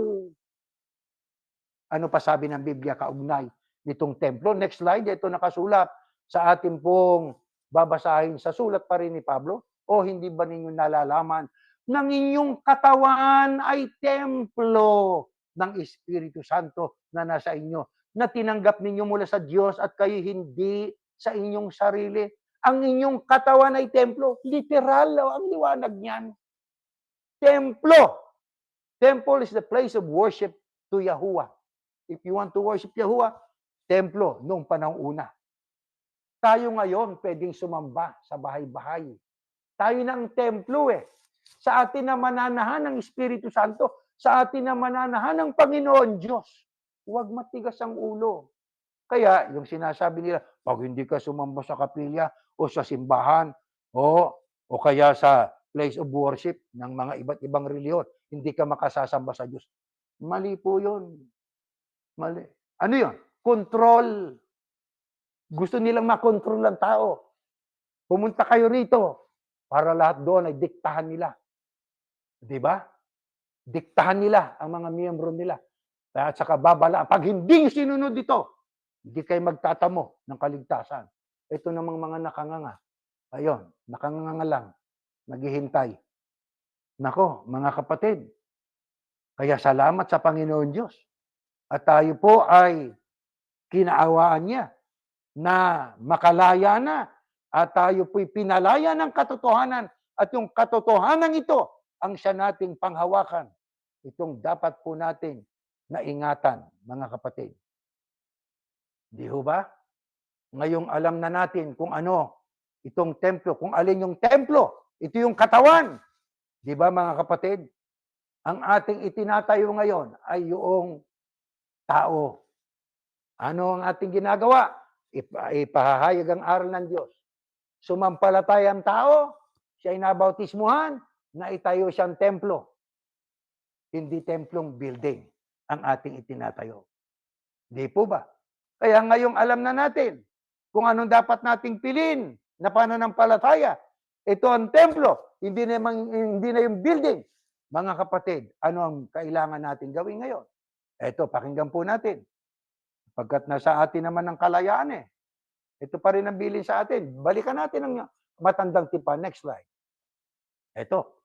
Ano pa sabi ng Biblia kaugnay nitong templo? Next slide, ito nakasulat sa ating pong babasahin sa sulat pa rin ni Pablo. O hindi ba ninyo nalalaman ng inyong katawan ay templo ng Espiritu Santo na nasa inyo, na tinanggap ninyo mula sa Diyos at kayo hindi sa inyong sarili. Ang inyong katawan ay templo. Literal, ang liwanag niyan. Templo. Temple is the place of worship to Yahuwah. If you want to worship Yahuwah, templo noong panahong una. Tayo ngayon pwedeng sumamba sa bahay-bahay. Tayo ng templo . Sa atin na mananahan ng Espiritu Santo, sa atin na mananahan ng Panginoon Diyos. Huwag matigas ang ulo. Kaya yung sinasabi nila, pag hindi ka sumamba sa kapilya o sa simbahan o kaya sa place of worship ng mga iba't ibang reliyon, hindi ka makasasamba sa Diyos. Mali po yun. Mali. Ano yun? Control. Gusto nilang makontrol ang tao. Pumunta kayo rito para lahat doon ay diktahan nila. Di ba? Diktahan nila ang mga miyembro nila. At saka babala. Pag hindi sinunod dito, hindi kayo magtatamo ng kaligtasan. Ito namang mga nakanganga. Ayun, nakanganga lang. Naghihintay. Nako, mga kapatid. Kaya salamat sa Panginoon Diyos. At tayo po ay kinaawaan niya na makalaya na. At tayo po'y pinalaya ng katotohanan. At yung katotohanan ito ang siya nating panghawakan. Itong dapat po nating naingatan, mga kapatid. Di ho ba? Ngayong alam na natin kung ano itong templo, kung alin yung templo. Ito yung katawan. Di ba, mga kapatid? Ang ating itinatayo ngayon ay yung tao. Ano ang ating ginagawa? Ipahahayag ang aral ng Diyos. Sumampalatayang tao, siya ay nabautismuhan, na itayo siyang templo. Hindi templong building ang ating itinatayo. Di po ba? Kaya ngayong alam na natin kung anong dapat nating piliin na pananampalataya. Ito ang templo, hindi na yung building. Mga kapatid, ano ang kailangan natin gawin ngayon? Ito, pakinggan po natin. Pagkat nasa atin naman ang kalayaan eh. Ito pa rin ang bilin sa atin. Balikan natin ang matandang tipan. Next slide. Ito,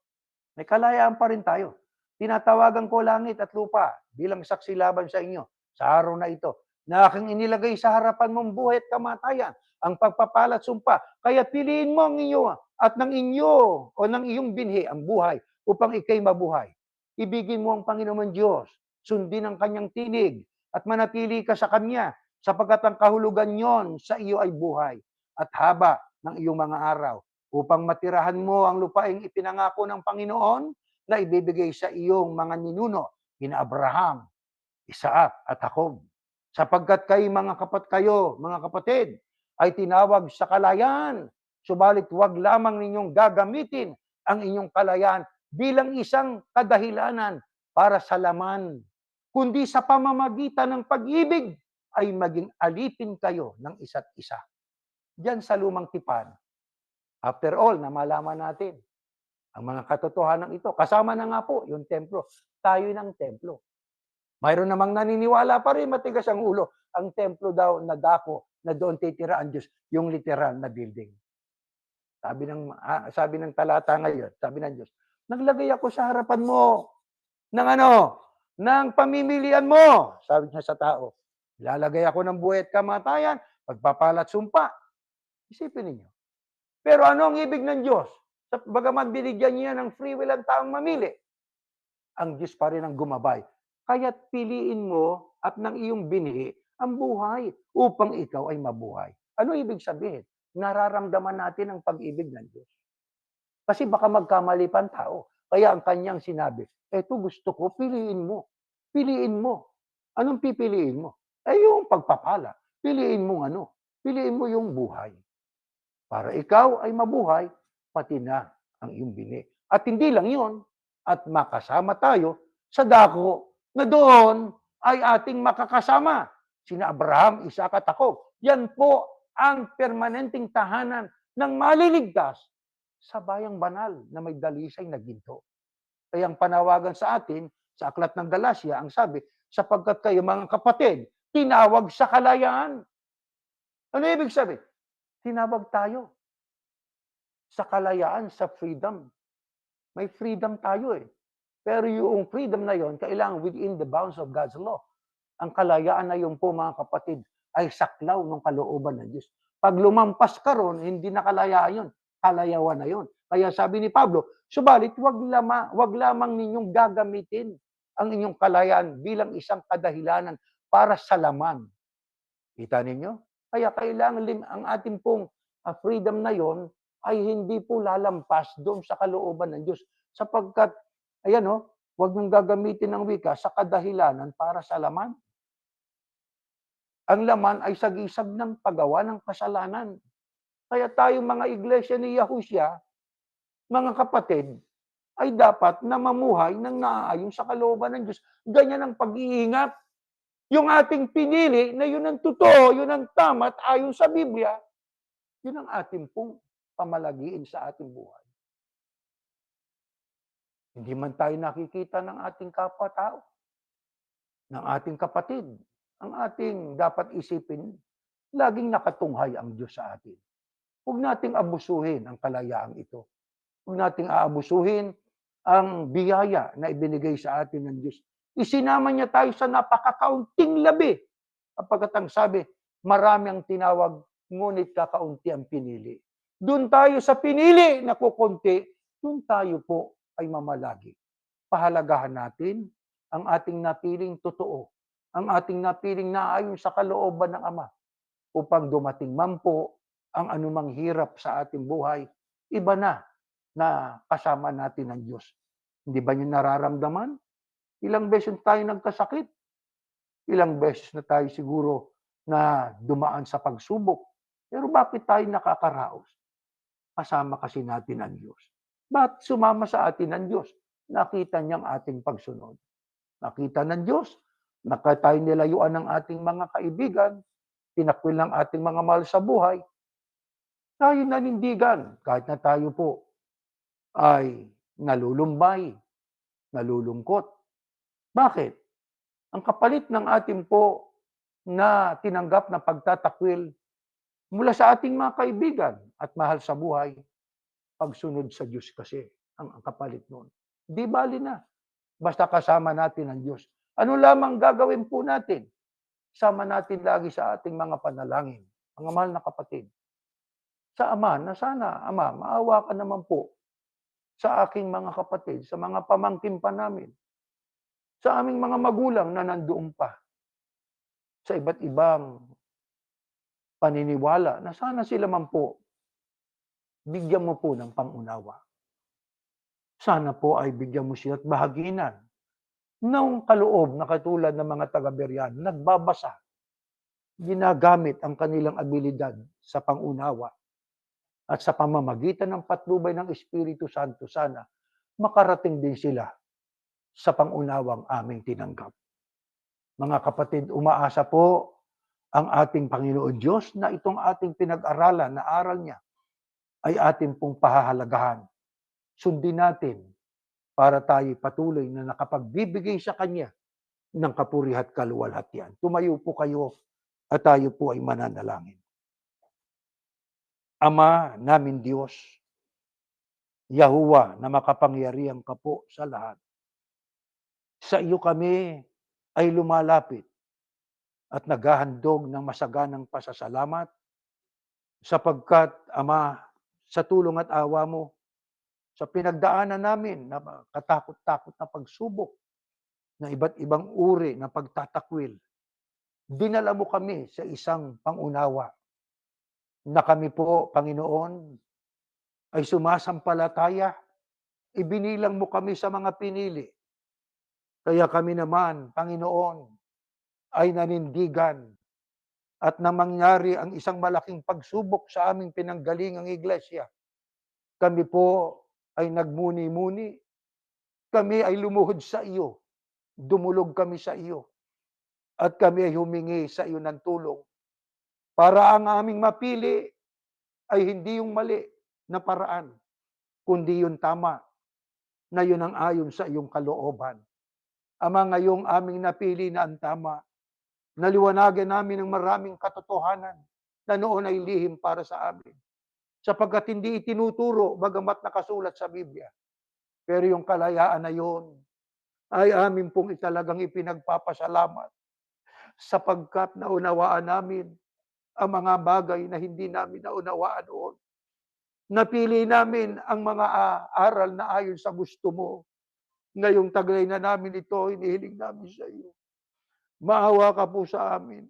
may kalayaan pa rin tayo. Tinatawagan ko langit at lupa bilang saksi laban sa inyo sa araw na ito, na aking inilagay sa harapan mong buhay at kamatayan, ang pagpapala at sumpa. Kaya piliin mo ang inyo at ng inyo o ng iyong binhi ang buhay upang ikay mabuhay. Ibigin mo ang Panginoon Diyos, sundin ang kanyang tinig at manatili ka sa kanya sapagkat ang kahulugan yon sa iyo ay buhay at haba ng iyong mga araw upang matirahan mo ang lupaing ipinangako ng Panginoon na ibibigay sa iyong mga ninuno, kina Abraham, Isaac at Jacob. Sapagkat mga kapatid, ay tinawag sa kalayaan, subalit huwag lamang ninyong gagamitin ang inyong kalayaan bilang isang kadahilanan para sa laman, kundi sa pamamagitan ng pag-ibig ay maging alipin kayo ng isa't isa. Diyan sa lumang tipan, after all, na malaman natin ang mga katotohanan ito. Kasama na nga po yung templo. Tayo ng templo. Mayroon namang naniniwala pa rin, matigas ang ulo. Ang templo daw na dako na doon titira ang Diyos, yung literal na building. Sabi ng talata ngayon, sabi ng Diyos, naglagay ako sa harapan mo ng pamimilian mo. Sabi niya sa tao, lalagay ako ng buhay at kamatayan, pagpapala at sumpa. Isipin ninyo. Pero ano ang ibig ng Diyos? Bagaman binigyan niya ng free will ang taong mamili, ang Diyos pa rin ang gumabay. Kaya't piliin mo at ng iyong binhi ang buhay upang ikaw ay mabuhay. Ano ibig sabihin? Nararamdaman natin ang pag-ibig ng Diyos. Kasi baka magkamali pa ang tao. Kaya ang kanyang sinabi, eto gusto ko, piliin mo. Piliin mo. Anong pipiliin mo? Yung pagpapala. Piliin mo ano? Piliin mo yung buhay. Para ikaw ay mabuhay, pati na ang iyong binhi. At hindi lang yun, at makasama tayo sa dako na doon ay ating makakasama. Sina Abraham, Isaac at Jacob. Yan po ang permanenteng tahanan ng maliligtas sa bayang banal na may dalisay na ginto. Kaya ang panawagan sa atin, sa aklat ng Galacia, ang sabi, sapagkat kayo mga kapatid, tinawag sa kalayaan. Ano ibig sabihin? Tinawag tayo sa kalayaan, sa freedom. May freedom tayo eh. Pero yung freedom na yon, kailangan within the bounds of God's law. Ang kalayaan na yun po mga kapatid, ay saklaw ng kalooban ng Diyos. Pag lumampas ka ron, hindi na kalayaan yun. Kalayawan na yun. Kaya sabi ni Pablo, subalit wag lamang ninyong gagamitin ang inyong kalayaan bilang isang kadahilanan para sa laman. Kita ninyo? Kaya kailangan ang ating pong freedom na yon ay hindi po lalampas doon sa kalooban ng Diyos. Sapagkat, huwag mong gagamitin ang wika sa kadahilanan para sa laman. Ang laman ay sagisag ng paggawa ng kasalanan. Kaya tayo mga iglesia ni Yahushua, mga kapatid, ay dapat na mamuhay ng naaayon sa kalooban ng Diyos. Ganyan ang pag-iingat. Yung ating pinili na yun ang totoo, yun ang tama at ayon sa Biblia, yun ang ating pong pamalagiin sa ating buhay. Hindi man tayo nakikita ng ating kapwa-tao, ng ating kapatid. Ang ating dapat isipin, laging nakatunghay ang Diyos sa atin. Huwag nating abusuhin ang kalayaang ito. Huwag nating aabusuhin ang biyaya na ibinigay sa atin ng Diyos. Isinama niya tayo sa napakakaunting labi. Kapagkat ang sabi, marami ang tinawag, ngunit kakaunti ang pinili. Doon tayo sa pinili na kukunti, doon tayo po ay mamalagi. Pahalagahan natin ang ating napiling totoo, ang ating napiling naayon sa kalooban ng Ama, upang dumating man po ang anumang hirap sa ating buhay, iba na kasama natin ng Diyos. Hindi ba niyo nararamdaman? Ilang beses tayo nagkasakit, ilang beses na tayo siguro na dumaan sa pagsubok. Pero bakit tayo nakakaraos? Kasama kasi natin ang Diyos. Ba't sumama sa atin ang Diyos? Nakita niyang ating pagsunod. Nakita ng Diyos, tayo nilayuan ng ating mga kaibigan, tinakwil ng ating mga mahal sa buhay, tayo nanindigan kahit na tayo po ay nalulumbay, nalulungkot. Bakit? Ang kapalit ng ating po na tinanggap na pagtatakwil mula sa ating mga kaibigan at mahal sa buhay, pagsunod sa Diyos kasi ang kapalit noon. Di bali na. Basta kasama natin ang Diyos. Ano lamang gagawin po natin? Sama natin lagi sa ating mga panalangin. Mga mahal na kapatid. Sa Ama, na sana, Ama, maawa ka naman po sa aking mga kapatid, sa mga pamangkin pa namin, sa aming mga magulang na nandoon pa, sa iba't ibang paniniwala, na sana sila man po, bigyan mo po ng pangunawa. Sana po ay bigyan mo sila at bahaginan ng kaloob na katulad ng mga taga-Berean, nagbabasa, ginagamit ang kanilang abilidad sa pangunawa at sa pamamagitan ng patnubay ng Espiritu Santo, sana makarating din sila sa pangunawang aming tinanggap. Mga kapatid, umaasa po ang ating Panginoon Diyos na itong ating pinag-aralan na aral niya ay ating pong pahahalagahan. Sundin natin para tayo patuloy na nakapagbibigay sa Kanya ng kapurihan at kaluwalhatian. Tumayo po kayo at tayo po ay mananalangin. Ama namin Diyos, Yahuwah na makapangyarihan ka po sa lahat. Sa iyo kami ay lumalapit at naghahandog ng masaganang pasasalamat sapagkat, Ama, sa tulong at awa mo, sa pinagdaanan namin na katakot-takot na pagsubok, na iba't ibang uri na pagtatakwil, dinala mo kami sa isang pangunawa na kami po, Panginoon, ay sumasampalataya, ibinilang mo kami sa mga pinili. Kaya kami naman, Panginoon, ay nanindigan at nang mangyari ang isang malaking pagsubok sa aming pinanggalingang iglesia, kami po ay nagmuni-muni, kami ay lumuhod sa iyo, dumulog kami sa iyo, at kami ay humingi sa iyo ng tulong para ang aming mapili ay hindi yung mali na paraan, kundi yung tama, na yun ang ayon sa iyong kalooban. Ama, ngayong aming napili na ang tama, naliwanagan namin ng maraming katotohanan na noon ay lihim para sa amin. Sapagkat hindi itinuturo bagamat nakasulat sa Biblia. Pero yung kalayaan na yun ay amin pong italagang ipinagpapasalamat sapagkat naunawaan namin ang mga bagay na hindi namin naunawaan noon. Napili namin ang mga aral na ayon sa gusto mo. Ngayong taglay na namin ito, hinihiling namin sa iyo. Maawa ka po sa amin.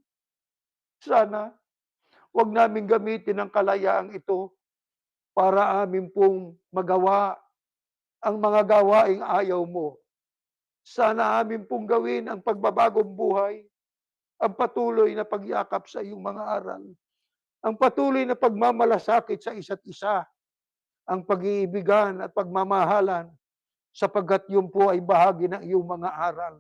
Sana, wag namin gamitin ang kalayaang ito para amin pong magawa ang mga gawaing ayaw mo. Sana amin pong gawin ang pagbabagong buhay, ang patuloy na pagyakap sa iyong mga aral, ang patuloy na pagmamalasakit sa isa't isa, ang pag-iibigan at pagmamahalan, sapagkat yun po ay bahagi ng iyong mga aral.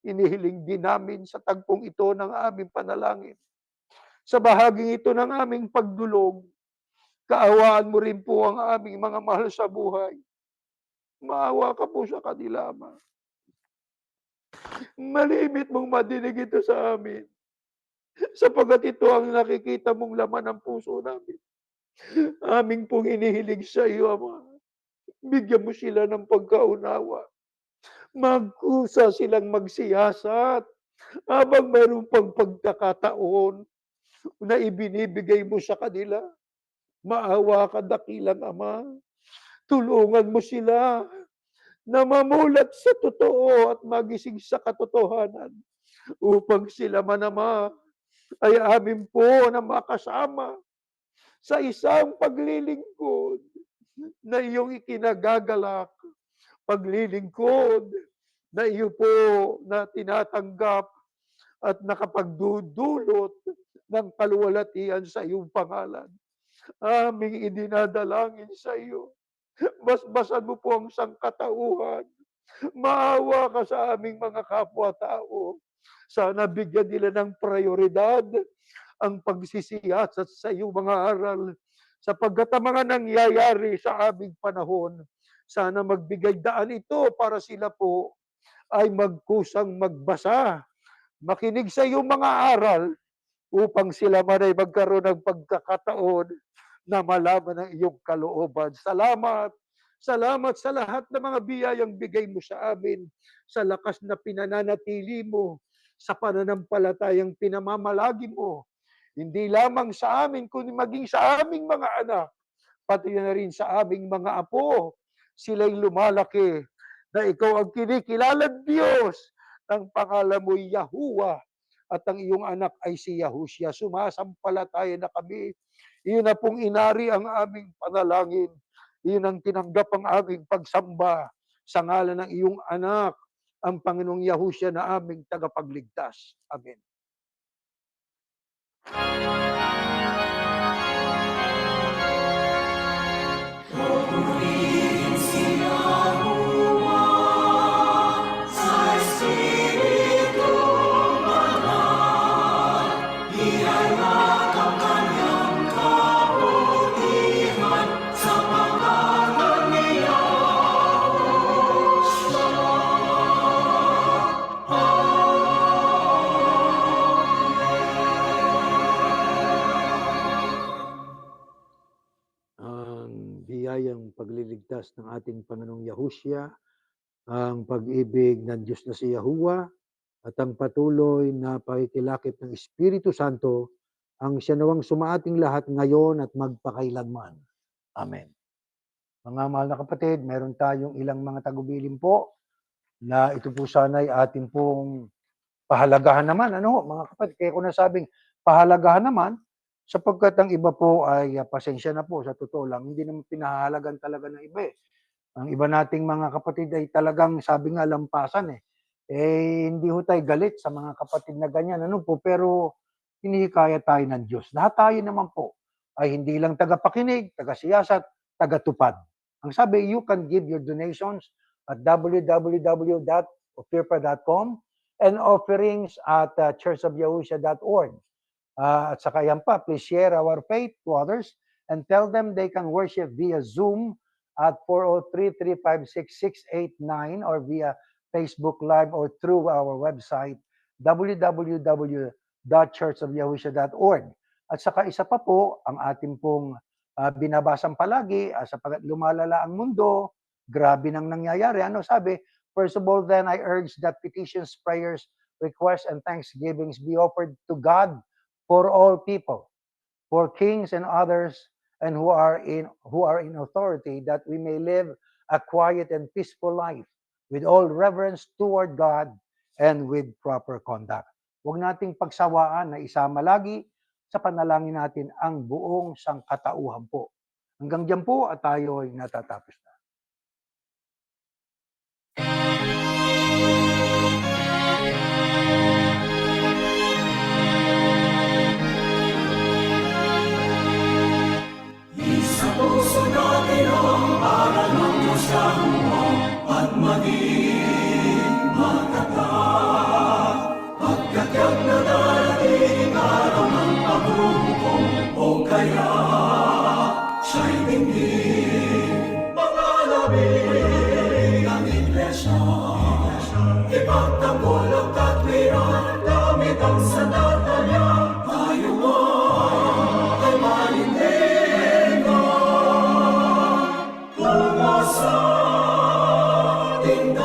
Inihiling din namin sa tagpong ito ng aming panalangin. Sa bahaging ito ng aming pagdulog, kaawaan mo rin po ang aming mga mahal sa buhay. Maawa ka po sa kanila, Ama. Malimit mong madinig ito sa amin, sapagkat ito ang nakikita mong laman ng puso namin. Aming pong inihiling sa iyo, Ama. Bigyan mo sila ng pagkaunawa. Magkusa silang magsiyasat habang mayroon pang pagkakataon na ibinibigay mo sa kanila. Maawa ka, dakilang Ama. Tulungan mo sila na mamulat sa totoo at magising sa katotohanan upang sila man, Ama, ay amin po na makasama sa isang paglilingkod na iyong ikinagagalak paglilingkod na iyo po na tinatanggap at nakapagdudulot ng kaluwalhatian sa iyong pangalan. Aming idinadalangin sa iyo. Basbasan mo po ang sangkatauhan. Maawa ka sa aming mga kapwa-tao. Sana bigyan nila ng prioridad ang pagsisiyasat sa iyong mga aral. Sapagkat ang mga nangyayari sa aming panahon, sana magbigay daan ito para sila po ay magkusang magbasa, makinig sa iyong mga aral upang sila man ay magkaroon ng pagkakataon na malaman ang iyong kalooban. Salamat! Salamat sa lahat ng mga biyayang bigay mo sa amin, sa lakas na pinananatili mo, sa pananampalatayang pinamamalagi mo. Hindi lamang sa amin, kundi maging sa aming mga anak, pati na rin sa aming mga apo. Sila'y lumalaki na ikaw ang kinikilalang Diyos. Ang pangalan mo Yahuwah at ang iyong anak ay si Yahushua. Sumasampalataya na kami. Iyon na pong inari ang aming panalangin. Iyon ang tinanggap ang aming pagsamba sa ngalan ng iyong anak, ang Panginoong Yahushua na aming tagapagligtas. Amen. Biyayang pagliligtas ng ating Panginoong Yahushua, ang pag-ibig ng Diyos na si Yahuwah, at ang patuloy na pakikilakip ng Espiritu Santo, ang siya nawang sumaating lahat ngayon at magpakailanman. Amen. Mga mahal na kapatid, meron tayong ilang mga tagubilin po na ito po sana'y ating pong pahalagahan naman. Ano mga kapatid, kaya ko nasabing pahalagahan naman, sapagkat ang iba po ay pasensya na po sa totoo lang, hindi naman pinahalagan talaga ng iba eh. Ang iba nating mga kapatid ay talagang sabi nga lampasan eh. Hindi ho tayo galit sa mga kapatid na ganyan. Ano po, pero hinihikaya tayo ng Diyos. Lahat tayo naman po ay hindi lang tagapakinig, tagasiyasat, tagatupad. Ang sabi, you can give your donations at www.ofirpa.com and offerings at churchofyahushua.org. At saka yan pa, please share our faith to others and tell them they can worship via Zoom at 403-356-689 or via Facebook Live or through our website www.churchofyahushua.org. At saka isa pa po, ang ating pong binabasang palagi, sapagkat lumalala ang mundo, grabe nang nangyayari. Ano sabi? First of all, then I urge that petitions, prayers, requests, and thanksgivings be offered to God for all people, for kings and others, and who are in authority, that we may live a quiet and peaceful life with all reverence toward God and with proper conduct. Huwag nating pagsawaan na isama lagi sa panalangin natin ang buong sangkatauhan po. Hanggang diyan po at tayo ay natatapos na. Puso natin ang aral ng Diyos Yahuwah at maging matatag. Pagkakyat na darating araw ng paghuhukom o kaya siya'y tingin mga labing ng iglesia. Ipagtanggol ang katwiran gamit ang sandatanya. Tayo ay manindigan sa ating